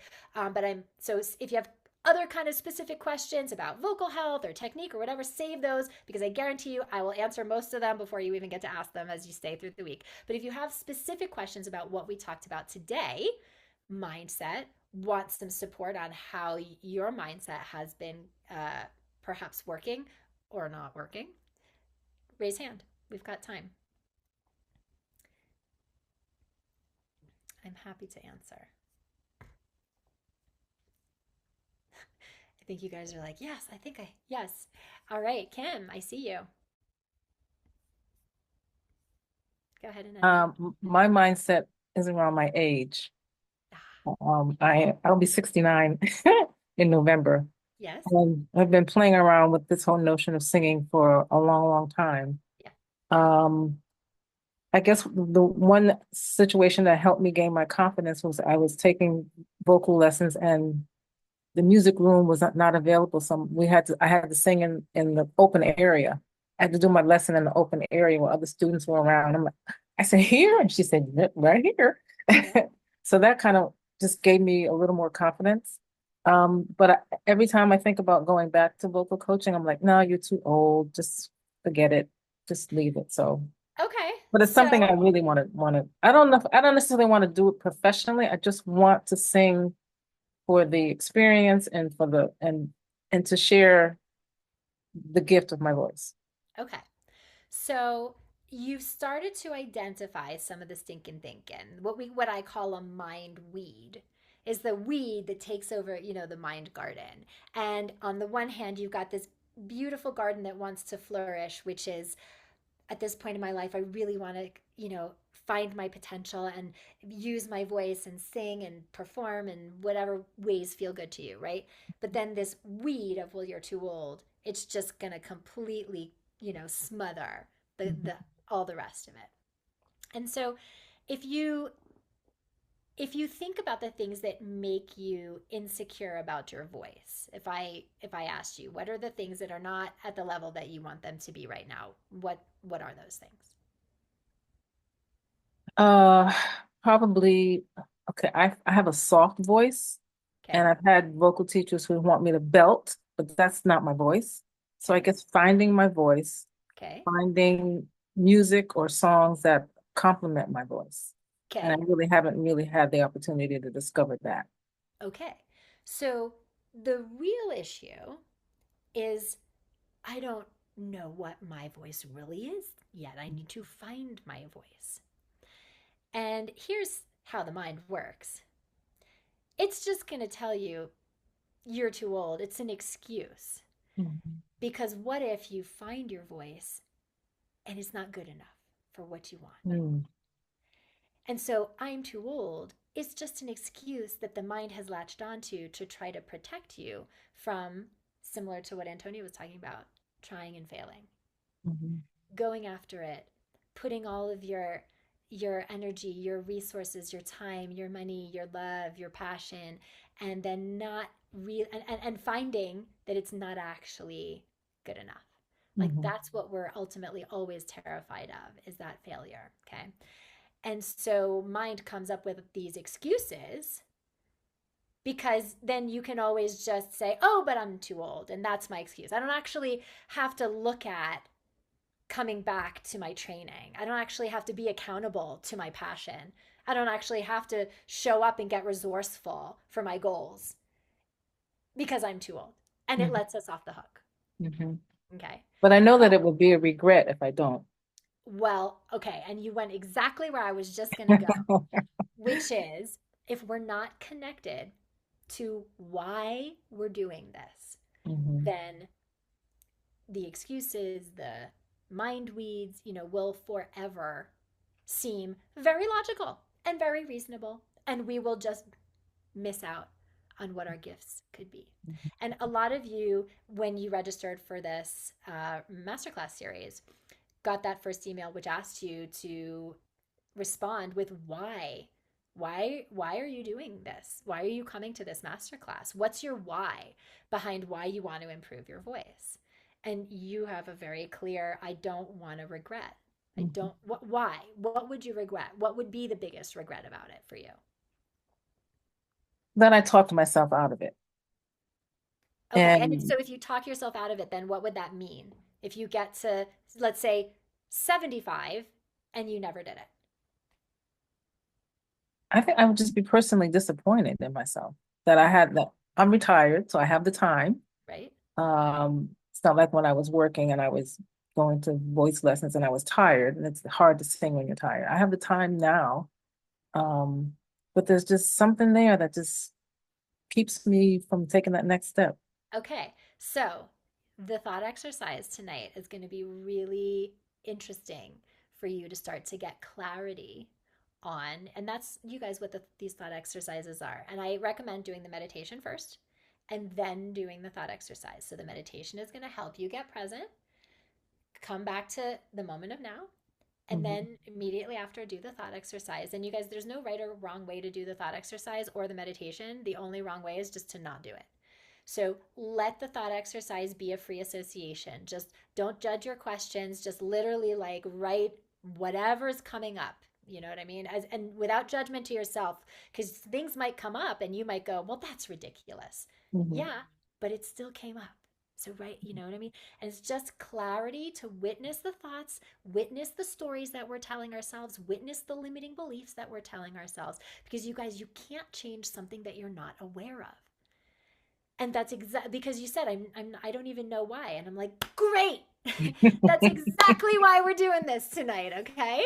So if you have other kind of specific questions about vocal health or technique or whatever, save those, because I guarantee you I will answer most of them before you even get to ask them as you stay through the week. But if you have specific questions about what we talked about today, mindset, want some support on how your mindset has been perhaps working or not working, raise hand. We've got time. I'm happy to answer. I think you guys are like, yes, yes. All right, Kim, I see you. Go ahead and my mindset is around my age. I'll be 69 in November. Yes. I've been playing around with this whole notion of singing for a long, long time. Yeah. I guess the one situation that helped me gain my confidence was I was taking vocal lessons and the music room was not available. So I had to sing in the open area. I had to do my lesson in the open area where other students were around. I said, here? And she said, right here. Yeah. So that kind of just gave me a little more confidence. But every time I think about going back to vocal coaching, I'm like, no, you're too old. Just forget it, just leave it. So, Okay. but it's something I So, really want to, I don't know if, I don't necessarily want to do it professionally. I just want to sing for the experience and for the, and to share the gift of my voice. okay. So you've started to identify some of the stinking thinking. What I call a mind weed is the weed that takes over, the mind garden. And on the one hand, you've got this beautiful garden that wants to flourish, which is at this point in my life, I really want to, find my potential and use my voice and sing and perform in whatever ways feel good to you, right? But then this weed of, well, you're too old, it's just going to completely, smother the all the rest of it. And so if you if you think about the things that make you insecure about your voice, if I asked you, what are the things that are not at the level that you want them to be right now, what are those things? Uh, Probably, okay, I have a soft voice, and Okay. I've had vocal teachers who want me to belt, but that's not my voice. So I Okay. guess finding my voice, Okay. finding music or songs that complement my voice. And I Okay. really haven't really had the opportunity to discover that. Okay. So the real issue is I don't know what my voice really is yet. I need to find my voice. And here's how the mind works. It's just going to tell you you're too old. It's an excuse. Mhm. Because what if you find your voice and it's not good enough for what you want? Mm, And so I'm too old. It's just an excuse that the mind has latched onto to try to protect you from, similar to what Antonio was talking about, trying and failing, mhm, going after it, putting all of your energy, your resources, your time, your money, your love, your passion, and then not real and finding that it's not actually good enough. Like mhm, that's what we're ultimately always terrified of is that failure. Okay. And so mind comes up with these excuses because then you can always just say, oh, but I'm too old. And that's my excuse. I don't actually have to look at coming back to my training. I don't actually have to be accountable to my passion. I don't actually have to show up and get resourceful for my goals because I'm too old. And it mhm, lets us off the hook. mhm. Okay. But I know that Oh, it would be a regret if I don't. well, okay. And you went exactly where I was just going to go, which is if we're not connected to why we're doing this, Mhm, then the excuses, the mind weeds, will forever seem very logical and very reasonable. And we will just miss out on what our gifts could be. And a lot of you, when you registered for this masterclass series, got that first email which asked you to respond with why. Why are you doing this? Why are you coming to this masterclass? What's your why behind why you want to improve your voice? And you have a very clear I don't want to regret. I mhm. don't why? What would you regret? What would be the biggest regret about it for you? Then I talked myself out of it. Okay. And And so if you talk yourself out of it, then what would that mean? If you get to, let's say, 75 and you never did it, I think I would just be personally disappointed in myself that I had that. I'm retired, so I have the time. right? It's not like when I was working and I was going to voice lessons and I was tired, and it's hard to sing when you're tired. I have the time now. Um, but there's just something there that just keeps me from taking that next step. Okay. So the thought exercise tonight is going to be really interesting for you to start to get clarity on. And that's, you guys, what these thought exercises are. And I recommend doing the meditation first and then doing the thought exercise. So the meditation is going to help you get present, come back to the moment of now, and Mhm. then immediately after do the thought exercise. And you guys, there's no right or wrong way to do the thought exercise or the meditation. The only wrong way is just to not do it. So let the thought exercise be a free association. Just don't judge your questions. Just literally like write whatever's coming up. You know what I mean? And without judgment to yourself, because things might come up and you might go, well, that's ridiculous. Mhm. Yeah, but it still came up. So, right, you know what I mean? And it's just clarity to witness the thoughts, witness the stories that we're telling ourselves, witness the limiting beliefs that we're telling ourselves. Because you guys, you can't change something that you're not aware of. And that's exactly because you said I don't even know why. And I'm like, great. That's exactly why we're doing this tonight, okay?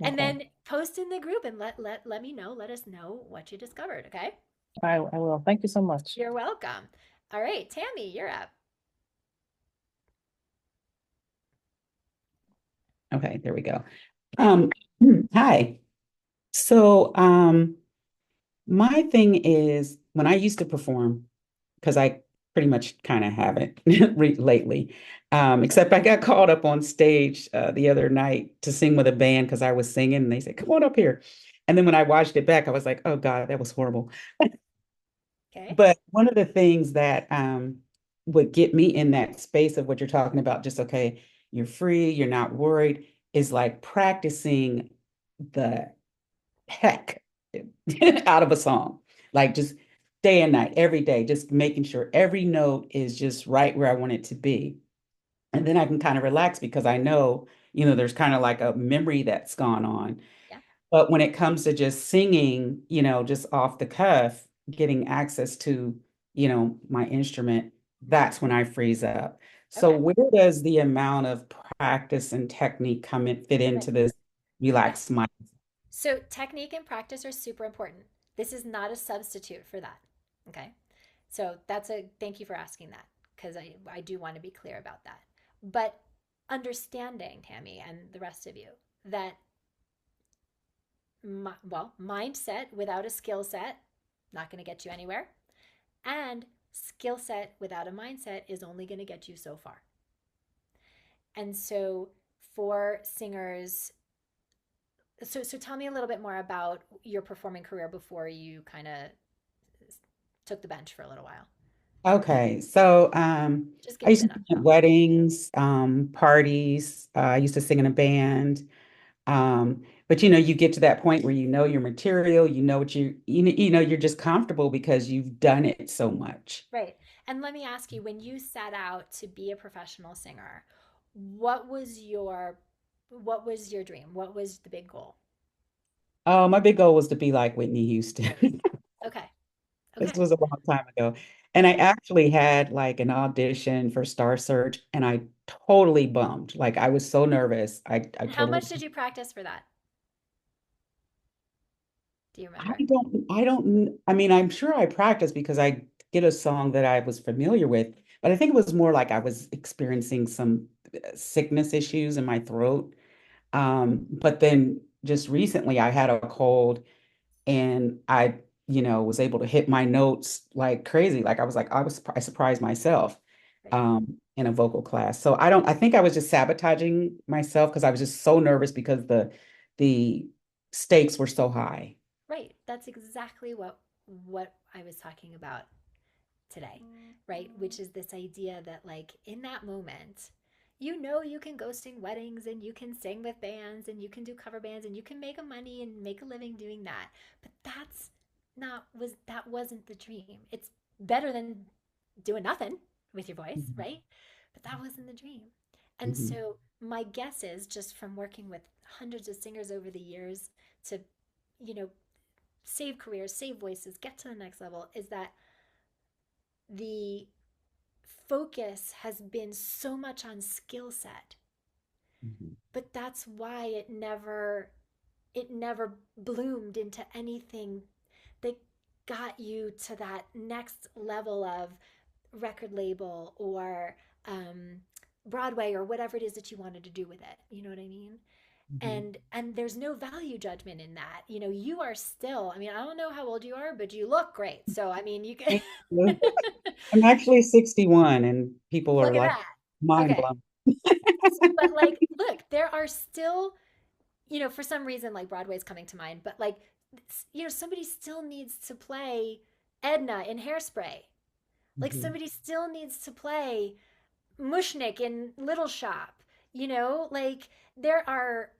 And Okay. then post in the group and let me know, let us know what you discovered, okay? I will. Thank you so much. You're welcome. All right, Tammy, you're up. Okay, there we go. Um, Hi. So, my thing is when I used to perform, because I pretty much kind of haven't lately, except I got called up on stage the other night to sing with a band because I was singing and they said, come on up here. And then when I watched it back, I was like, oh God, that was horrible. Okay. But one of the things that would get me in that space of what you're talking about, just okay, you're free, you're not worried, is like practicing the heck out of a song. Like just day and night, every day, just making sure every note is just right where I want it to be. And then I can kind of relax because I know, there's kind of like a memory that's gone on. Yeah. But when it comes to just singing, just off the cuff, getting access to, my instrument, that's when I freeze up. So Okay. where does the amount of practice and technique fit Right. into this Yeah. relaxed mind? So technique and practice are super important. This is not a substitute for that. Okay. So thank you for asking that because I do want to be clear about that. But understanding, Tammy, and the rest of you, that mindset without a skill set, not going to get you anywhere. And skill set without a mindset is only going to get you so far. And so for singers, so tell me a little bit more about your performing career before you kind of took the bench for a little while. Okay, so Just I give me used the to sing at nutshell. weddings, parties. I used to sing in a band. But you get to that point where you know your material, you know what you're just comfortable because you've done it so much. Right. And let me ask you, when you set out to be a professional singer, what was your what was your dream? What was the big goal? Oh, my big goal was to be like Whitney Houston. Okay. This Okay. was a long time ago. And I actually had like an audition for Star Search and I totally bummed. Like I was so nervous. I And how totally much did you practice for that? Do you remember? I mean, I'm sure I practiced because I get a song that I was familiar with, but I think it was more like I was experiencing some sickness issues in my throat. But then just recently I had a cold and I was able to hit my notes like crazy. Like I surprised myself Right. in a vocal class. So I think I was just sabotaging myself because I was just so nervous because the stakes were so high. Right. That's exactly what I was talking about today, right? Which is this idea that like in that moment, you can go sing weddings and you can sing with bands and you can do cover bands and you can make a money and make a living doing that. But that wasn't the dream. It's better than doing nothing with your voice, Mhm. right? But that wasn't the dream. And Mhm. so my guess is just from working with hundreds of singers over the years to, you know, save careers, save voices, get to the next level is that the focus has been so much on skill set, Mhm. but that's why it never bloomed into anything that got you to that next level of record label or Broadway or whatever it is that you wanted to do with it. You know what I mean? Mhm. And there's no value judgment in that. You are still, I mean, I don't know how old you are, but you look great. So I mean, you can Thank you. I'm actually 61 and people are look at like that. mind Okay. blown. But like, look, there are still, for some reason, like Broadway's coming to mind, but like, somebody still needs to play Edna in Hairspray. Like Mhm. somebody still needs to play Mushnik in Little Shop. Like there are.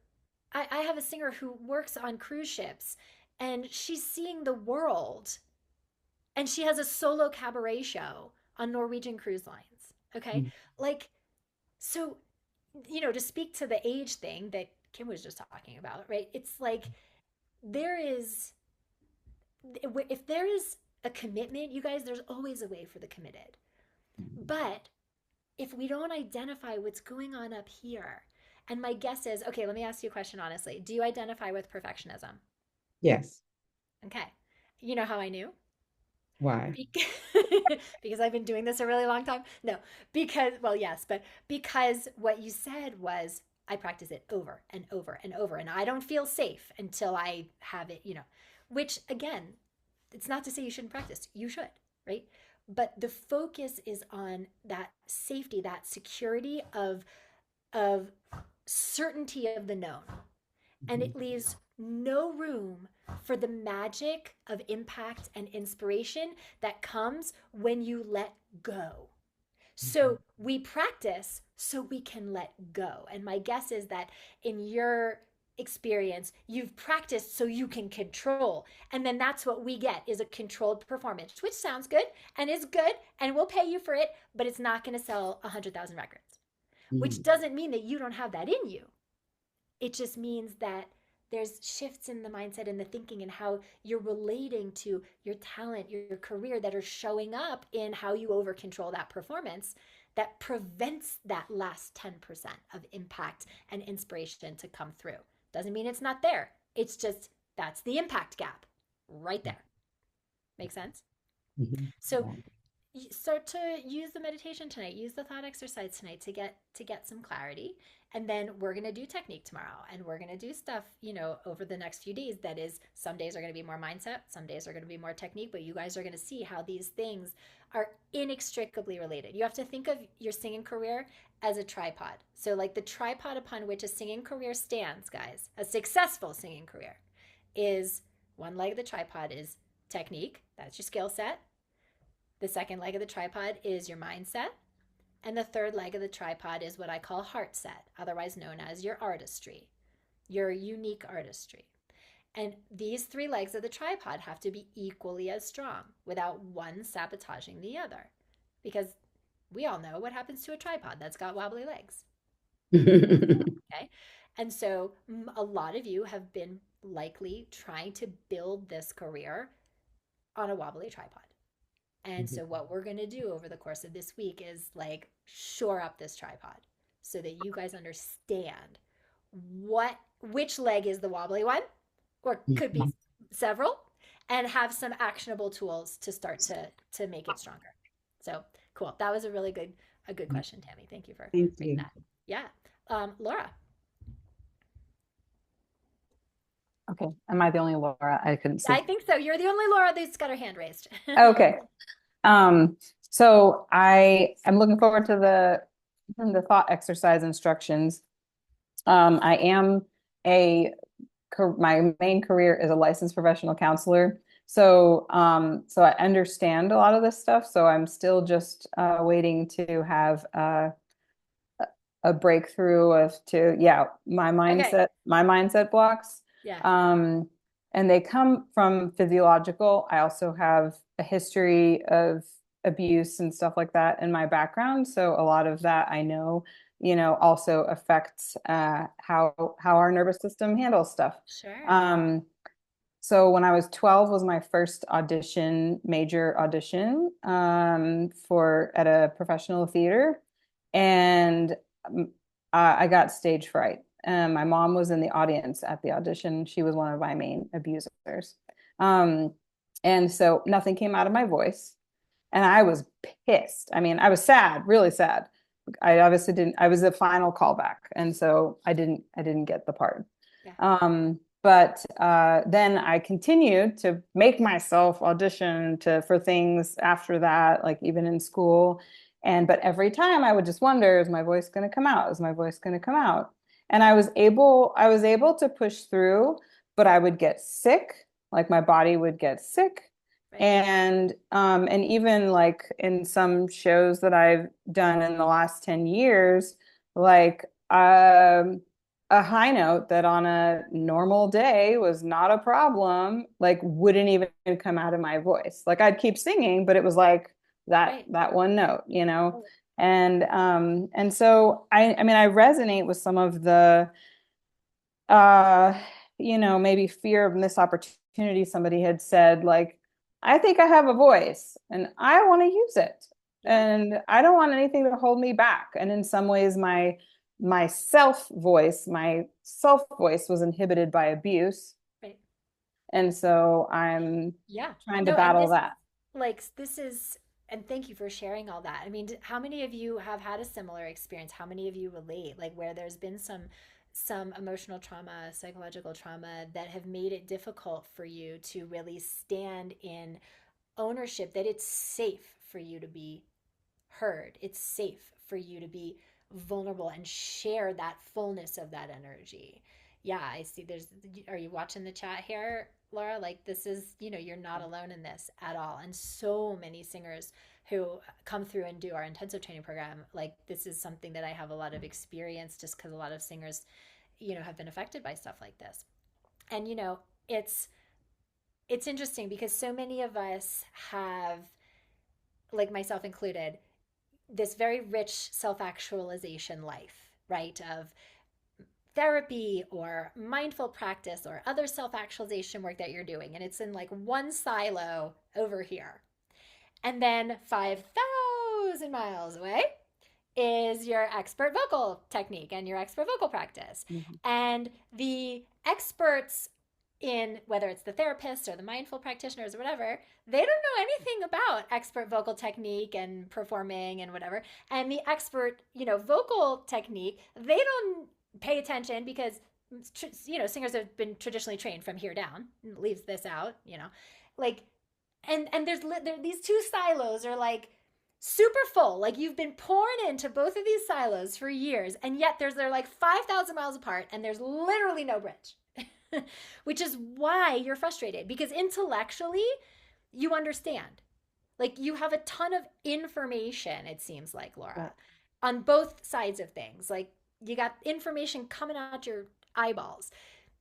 I have a singer who works on cruise ships, and she's seeing the world, and she has a solo cabaret show on Norwegian Cruise Lines. Okay. Like, so, to speak to the age thing that Kim was just talking about, right? It's like there is, if there is a commitment, you guys, there's always a way for the committed. But if we don't identify what's going on up here, and my guess is, okay, let me ask you a question honestly. Do you identify with perfectionism? Yes. Okay. You know how I knew? Why? Because I've been doing this a really long time. No, because, well, yes, but because what you said was, I practice it over and over and over, and I don't feel safe until I have it, which again, it's not to say you shouldn't practice. You should, right? But the focus is on that safety, that security of certainty of the known. And it leaves no room for the magic of impact and inspiration that comes when you let go. So we practice so we can let go. And my guess is that in your experience, you've practiced so you can control. And then that's what we get, is a controlled performance, which sounds good and is good, and we'll pay you for it, but it's not going to sell 100,000 records, which doesn't mean that you don't have that in you. It just means that there's shifts in the mindset and the thinking and how you're relating to your talent, your career, that are showing up in how you over control that performance, that prevents that last 10% of impact and inspiration to come through. Doesn't mean it's not there. It's just, that's the impact gap right there. Make sense? So start to use the meditation tonight, use the thought exercise tonight to get some clarity. And then we're going to do technique tomorrow, and we're going to do stuff, over the next few days. That is, some days are going to be more mindset, some days are going to be more technique, but you guys are going to see how these things are inextricably related. You have to think of your singing career as a tripod. So like the tripod upon which a singing career stands, guys, a successful singing career, is one leg of the tripod is technique. That's your skill set. The second leg of the tripod is your mindset. And the third leg of the tripod is what I call heart set, otherwise known as your artistry, your unique artistry. And these three legs of the tripod have to be equally as strong without one sabotaging the other. Because we all know what happens to a tripod that's got wobbly legs. Okay. And so a lot of you have been likely trying to build this career on a wobbly tripod. And so what we're going to do over the course of this week is like shore up this tripod so that you guys understand which leg is the wobbly one, or could be several, and have some actionable tools to start to make it stronger. So cool. That was a really good question, Tammy. Thank you for bringing that. Yeah. Laura. Okay. Am I the only Laura? I couldn't see. I think so. You're the only Laura that's got her hand raised. Okay. So I'm looking forward to the thought exercise instructions. I am my main career is a licensed professional counselor. So I understand a lot of this stuff. So I'm still just waiting to have a breakthrough my mindset blocks. Yeah. And they come from physiological. I also have a history of abuse and stuff like that in my background. So a lot of that I know, also affects how our nervous system handles stuff. Sure. So when I was 12 was my first major audition at a professional theater. And I got stage fright. My mom was in the audience at the audition. She was one of my main abusers. And so nothing came out of my voice. And I was pissed. I mean, I was sad, really sad. I obviously I was the final callback. And so I didn't get the part. Yeah. But then I continued to make myself audition for things after that, like even in school. But every time I would just wonder, is my voice going to come out? Is my voice going to come out? And I was able to push through, but I would get sick, like my body would get sick. Right. And even like in some shows that I've done in the last 10 years, like a high note that on a normal day was not a problem, like wouldn't even come out of my voice. Like I'd keep singing, but it was like that one note, And so I mean, I resonate with some of the uh, maybe fear of missed opportunity. Somebody had said, like, I think I have a voice and I want to use it. And I don't want anything to hold me back. And in some ways, my self voice was inhibited by abuse. Right. And so I'm trying to battle that. This is, and thank you for sharing all that. I mean, how many of you have had a similar experience? How many of you relate, like where there's been some emotional trauma, psychological trauma that have made it difficult for you to really stand in ownership, that it's safe for you to be heard. It's safe for you to be vulnerable and share that fullness of that energy. Yeah, I see are you watching the chat here, Laura? Like, this is, you're not alone in this at all. And so many singers who come through and do our intensive training program, like, this is something that I have a lot of experience, just because a lot of singers, have been affected by stuff like this. And, it's interesting because so many of us have, like myself included, this very rich self-actualization life, right? Of therapy or mindful practice or other self-actualization work that you're doing. And it's in like one silo over here. And then 5,000 miles away is your expert vocal technique and your expert vocal practice. Mm-hmm. And the experts in, whether it's the therapist or the mindful practitioners or whatever, they don't know anything about expert vocal technique and performing and whatever. And the expert, vocal technique, they don't pay attention because, singers have been traditionally trained from here down. Leaves this out, like, and these two silos are like super full. Like, you've been pouring into both of these silos for years, and yet they're like 5,000 miles apart, and there's literally no bridge. Which is why you're frustrated, because intellectually you understand. Like, you have a ton of information, it seems like, Laura, on both sides of things. Like, you got information coming out your eyeballs.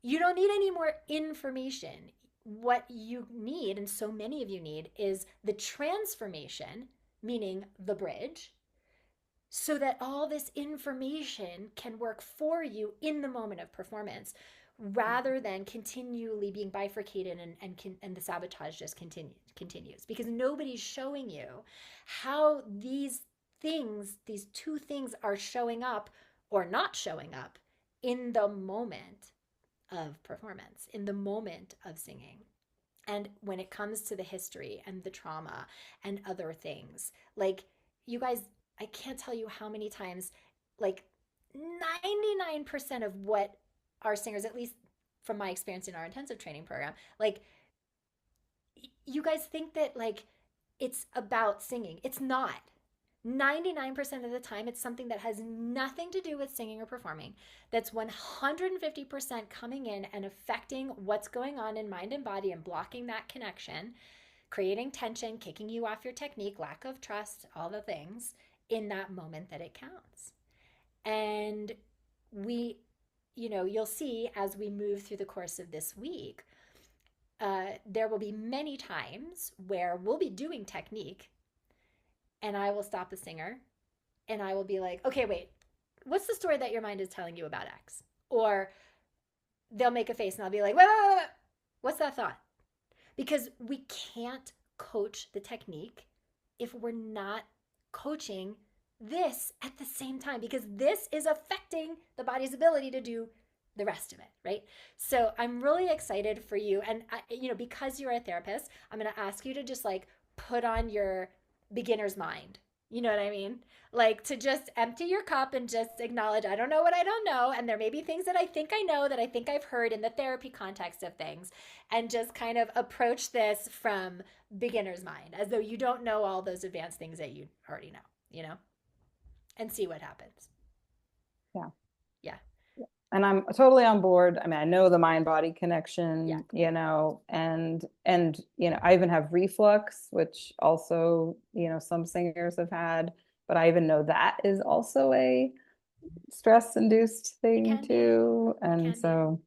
You don't need any more information. What you need, and so many of you need, is the transformation, meaning the bridge, so that all this information can work for you in the moment of performance, rather than continually being bifurcated and the sabotage just continues, because nobody's showing you how these two things are showing up or not showing up in the moment of performance, in the moment of singing. And when it comes to the history and the trauma and other things, like, you guys, I can't tell you how many times, like 99% of what our singers, at least from my experience in our intensive training program, like, you guys think that, like, it's about singing. It's not. 99% of the time, it's something that has nothing to do with singing or performing. That's 150% coming in and affecting what's going on in mind and body and blocking that connection, creating tension, kicking you off your technique, lack of trust, all the things in that moment that it counts. And you'll see as we move through the course of this week, there will be many times where we'll be doing technique and I will stop the singer and I will be like, okay, wait, what's the story that your mind is telling you about X? Or they'll make a face and I'll be like, wait, what's that thought? Because we can't coach the technique if we're not coaching this at the same time, because this is affecting the body's ability to do the rest of it, right? So I'm really excited for you. And, because you're a therapist, I'm going to ask you to just like put on your beginner's mind. You know what I mean? Like, to just empty your cup and just acknowledge, I don't know what I don't know. And there may be things that I think I know, that I think I've heard in the therapy context of things, and just kind of approach this from beginner's mind, as though you don't know all those advanced things that you already know, and see what happens. Yeah. Yeah. And I'm totally on board. I mean, I know the mind-body connection, yeah. and I even have reflux, which also, some singers have had, but I even know that is also a stress-induced thing too. And so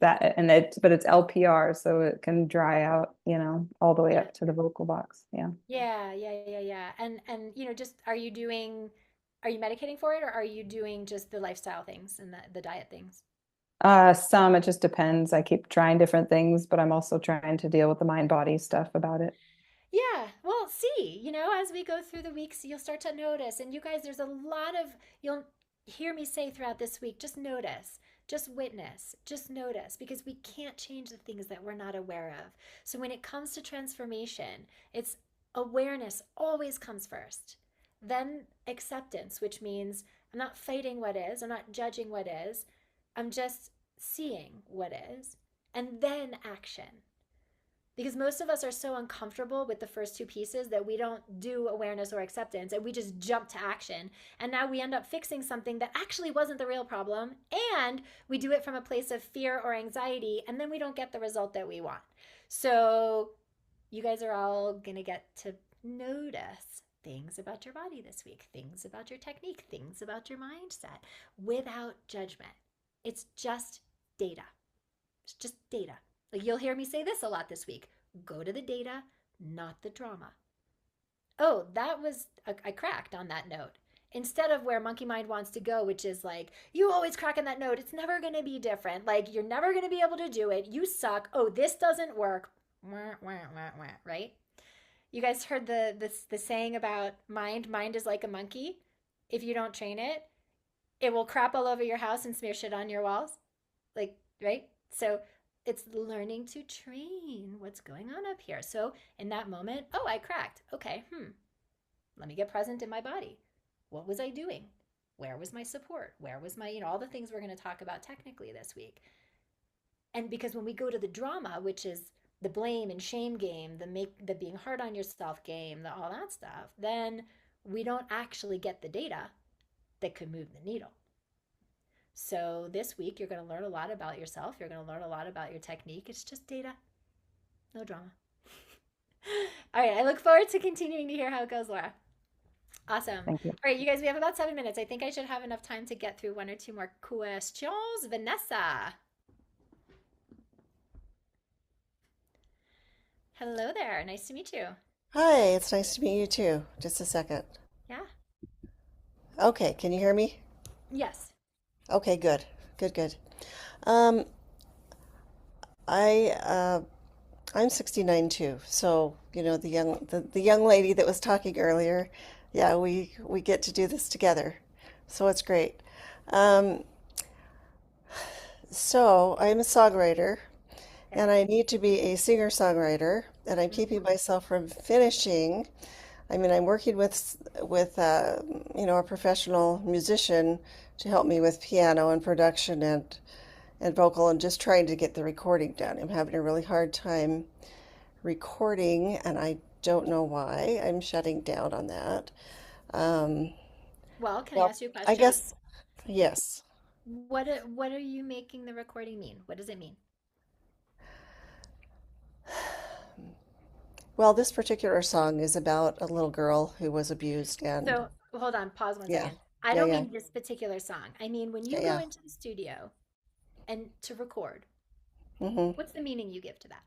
but it's LPR, so it can dry out, all the way up to the vocal box. Yeah. Yeah. And just, are you doing Are you medicating for it, or are you doing just the lifestyle things and the diet things? Some, it just depends. I keep trying different things, but I'm also trying to deal with the mind body stuff about it. Yeah, well, see, as we go through the weeks, you'll start to notice. And you guys, there's a lot of, you'll hear me say throughout this week, just notice, just witness, just notice, because we can't change the things that we're not aware of. So when it comes to transformation, it's awareness always comes first. Then acceptance, which means I'm not fighting what is, I'm not judging what is, I'm just seeing what is, and then action. Because most of us are so uncomfortable with the first two pieces that we don't do awareness or acceptance, and we just jump to action. And now we end up fixing something that actually wasn't the real problem. And we do it from a place of fear or anxiety, and then we don't get the result that we want. So you guys are all going to get to notice things about your body this week, things about your technique, things about your mindset without judgment. It's just data. It's just data. Like, you'll hear me say this a lot this week. Go to the data, not the drama. Oh, I cracked on that note. Instead of where monkey mind wants to go, which is like, you always crack on that note. It's never going to be different. Like, you're never going to be able to do it. You suck. Oh, this doesn't work. Wah, wah, wah, wah, right? You guys heard the saying about mind? Mind is like a monkey. If you don't train it, it will crap all over your house and smear shit on your walls. Like, right? So it's learning to train what's going on up here. So in that moment, oh, I cracked. Okay, let me get present in my body. What was I doing? Where was my support? Where was my, all the things we're going to talk about technically this week. And because when we go to the drama, which is the blame and shame game, the being hard on yourself game, all that stuff, then we don't actually get the data that could move the needle. So this week, you're going to learn a lot about yourself. You're going to learn a lot about your technique. It's just data, no drama. All right, I look forward to continuing to hear how it goes, Laura. Awesome. Thank you. All right, you guys, we have about 7 minutes. I think I should have enough time to get through 1 or 2 more questions. Vanessa. Hello there. Nice to meet you. Hi, it's nice to meet you too. Just a second. Yeah. Okay, can you hear me? Yes. Okay, good. Good, good. Um, I I'm 69 too. So, the young lady that was talking earlier, yeah, we get to do this together. So it's great. Um, so I'm a songwriter Okay. and I need to be a singer-songwriter and I'm keeping Mm-hmm. myself from finishing. I mean, I'm working with a professional musician to help me with piano and production and vocal and just trying to get the recording done. I'm having a really hard time recording, and I don't know why. I'm shutting down on that. Um, Well, can I well, ask you a I question? guess yes. What are you making the recording mean? What does it mean? Well, this particular song is about a little girl who was abused, and So hold on, pause one yeah, second. I yeah, don't yeah, mean this particular song. I mean when yeah, you go yeah. into the studio and to record, hmm what's the meaning you give to that?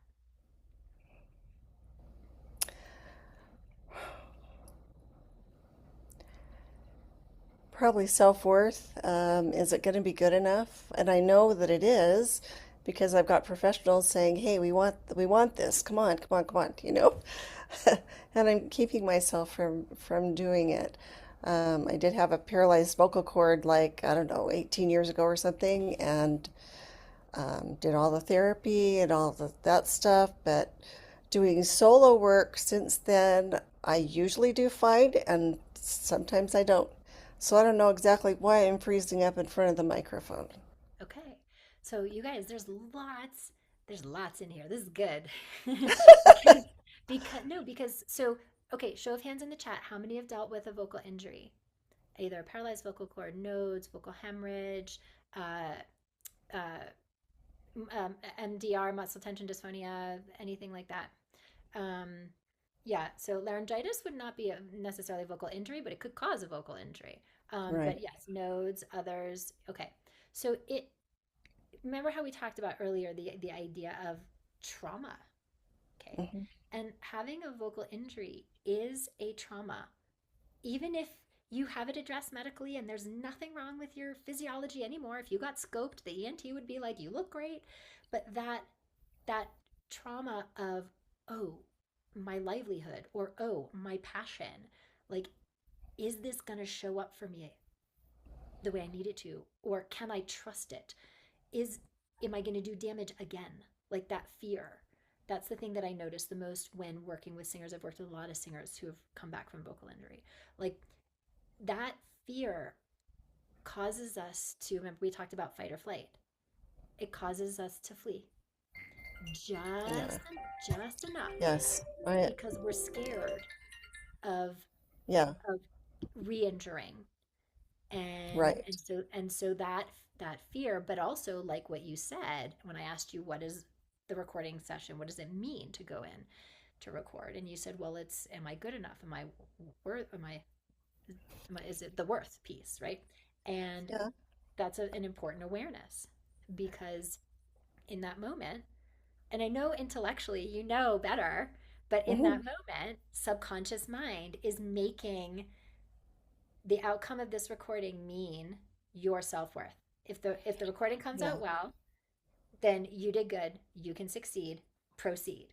Probably self-worth. Is it going to be good enough? And I know that it is because I've got professionals saying, "Hey, we want this. Come on, come on, come on," you know. And I'm keeping myself from doing it. I did have a paralyzed vocal cord like, I don't know, 18 years ago or something, and did all the therapy and that stuff, but doing solo work since then, I usually do fine, and sometimes I don't. So I don't know exactly why I'm freezing up in front of the microphone. Okay. So you guys, there's lots in here. This is good. because because so okay, show of hands in the chat. How many have dealt with a vocal injury? Either a paralyzed vocal cord nodes, vocal hemorrhage, uh, uh, MDR, muscle tension dysphonia, anything like that. Um, yeah, so laryngitis would not be necessarily a vocal injury, but it could cause a vocal injury. Right. But yes, nodes, others. Okay, so remember how we talked about earlier the idea of trauma. Okay, hmm and having a vocal injury is a trauma, even if you have it addressed medically and there's nothing wrong with your physiology anymore. If you got scoped, the ENT would be like, you look great. But that trauma of, oh, my livelihood, or oh, my passion, like, is this going to show up for me the way I need it to? Or can I trust it? Am I going to do damage again? Like that fear. That's the thing that I notice the most when working with singers. I've worked with a lot of singers who have come back from vocal injury. Like that fear causes us to, remember we talked about fight or flight. It causes us to flee. Yeah. Just enough. Yes. Because we're scared of Yeah. re-injuring. Right. And so that fear, but also like what you said when I asked you what is the recording session, what does it mean to go in to record? And you said, well, it's, am I good enough? Is it the worth piece, right? And Yeah. that's an important awareness, because in that moment, and I know intellectually you know better, but in that moment, subconscious mind is making the outcome of this recording mean your self-worth. If the recording comes Yeah. out well, then you did good, you can succeed, proceed.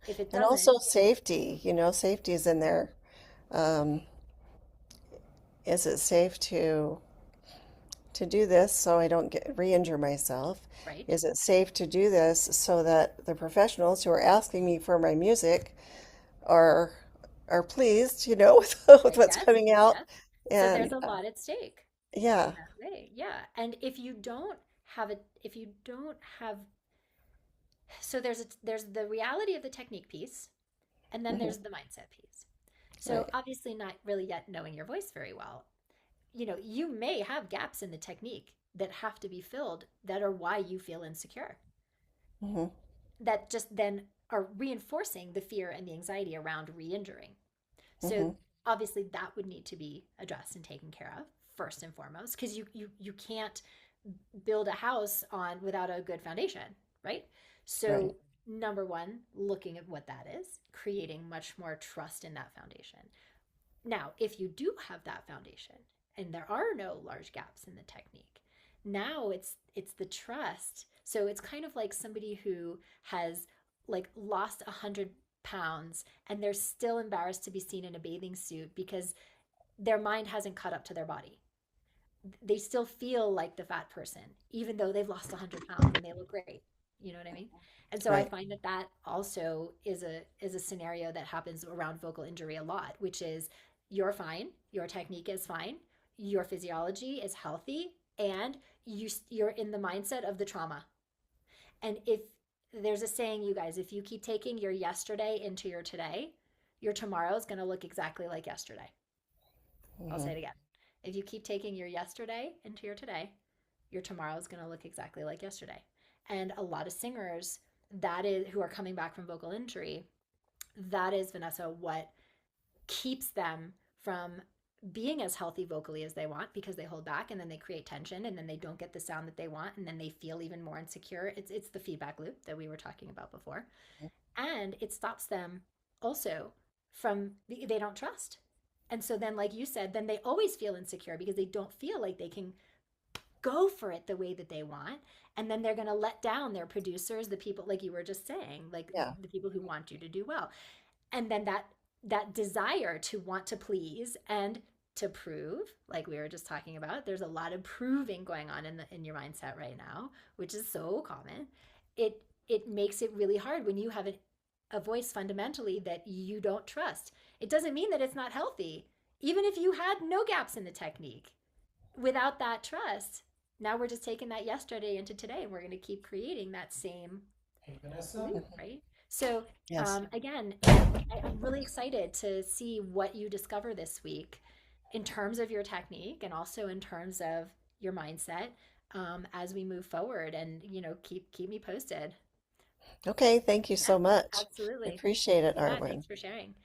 If it And doesn't, also safety, safety is in there. Um, is it safe to do this so I don't get re-injure myself? right? Is it safe to do this so that the professionals who are asking me for my music are pleased, with what's Yes, coming out? yes. So there's And a lot at stake in yeah. that way. Yeah. And if you don't have, so there's the reality of the technique piece, and then hmm there's the mindset piece. So Right. obviously not really yet knowing your voice very well. You may have gaps in the technique that have to be filled, that are why you feel insecure, hmm that just then are reinforcing the fear and the anxiety around re-injuring. So hmm obviously that would need to be addressed and taken care of first and foremost, because you can't build a house on without a good foundation, right? Right. So number one, looking at what that is, creating much more trust in that foundation. Now, if you do have that foundation and there are no large gaps in the technique, now it's the trust. So it's kind of like somebody who has like lost 100 pounds and they're still embarrassed to be seen in a bathing suit because their mind hasn't caught up to their body. They still feel like the fat person, even though they've lost 100 pounds and they look great. You know what I mean? And so I Right. find that also is a scenario that happens around vocal injury a lot, which is you're fine, your technique is fine, your physiology is healthy, and you're in the mindset of the trauma. And if there's a saying, you guys, if you keep taking your yesterday into your today, your tomorrow is going to look exactly like yesterday. I'll hmm say it again. If you keep taking your yesterday into your today, your tomorrow is going to look exactly like yesterday. And a lot of singers who are coming back from vocal injury, that is, Vanessa, what keeps them from being as healthy vocally as they want, because they hold back and then they create tension and then they don't get the sound that they want and then they feel even more insecure. It's the feedback loop that we were talking about before. And it stops them also from, they don't trust. And so then, like you said, then they always feel insecure because they don't feel like they can go for it the way that they want. And then they're going to let down their producers, the people, like you were just saying, like Yeah. the people who want you to do well. And then that desire to want to please and to prove, like we were just talking about, there's a lot of proving going on in your mindset right now, which is so common. It makes it really hard when you have a voice fundamentally that you don't trust. It doesn't mean that it's not healthy. Even if you had no gaps in the technique, without that trust, now we're just taking that yesterday into today and we're going to keep creating that same loop, right? So Yes. again, I'm really excited to see what you discover this week in terms of your technique and also in terms of your mindset, as we move forward, and keep me posted. Okay. Thank you Yeah, so much. I absolutely. appreciate it, Yeah, Arwen. thanks for sharing.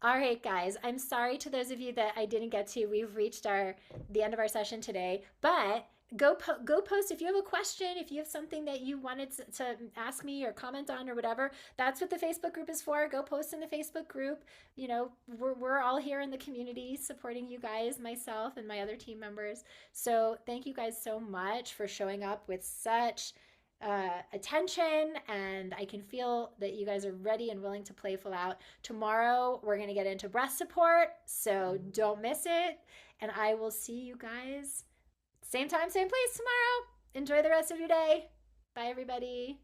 All right, guys, I'm sorry to those of you that I didn't get to. We've reached the end of our session today, but go post if you have a question, if you have something that you wanted to ask me or comment on or whatever. That's what the Facebook group is for. Go post in the Facebook group. You know, we're all here in the community supporting you guys, myself and my other team members. So thank you guys so much for showing up with such attention, and I can feel that you guys are ready and willing to play full out. Tomorrow we're going to get into breast support, so don't miss it, and I will see you guys same time, same place tomorrow. Enjoy the rest of your day. Bye, everybody.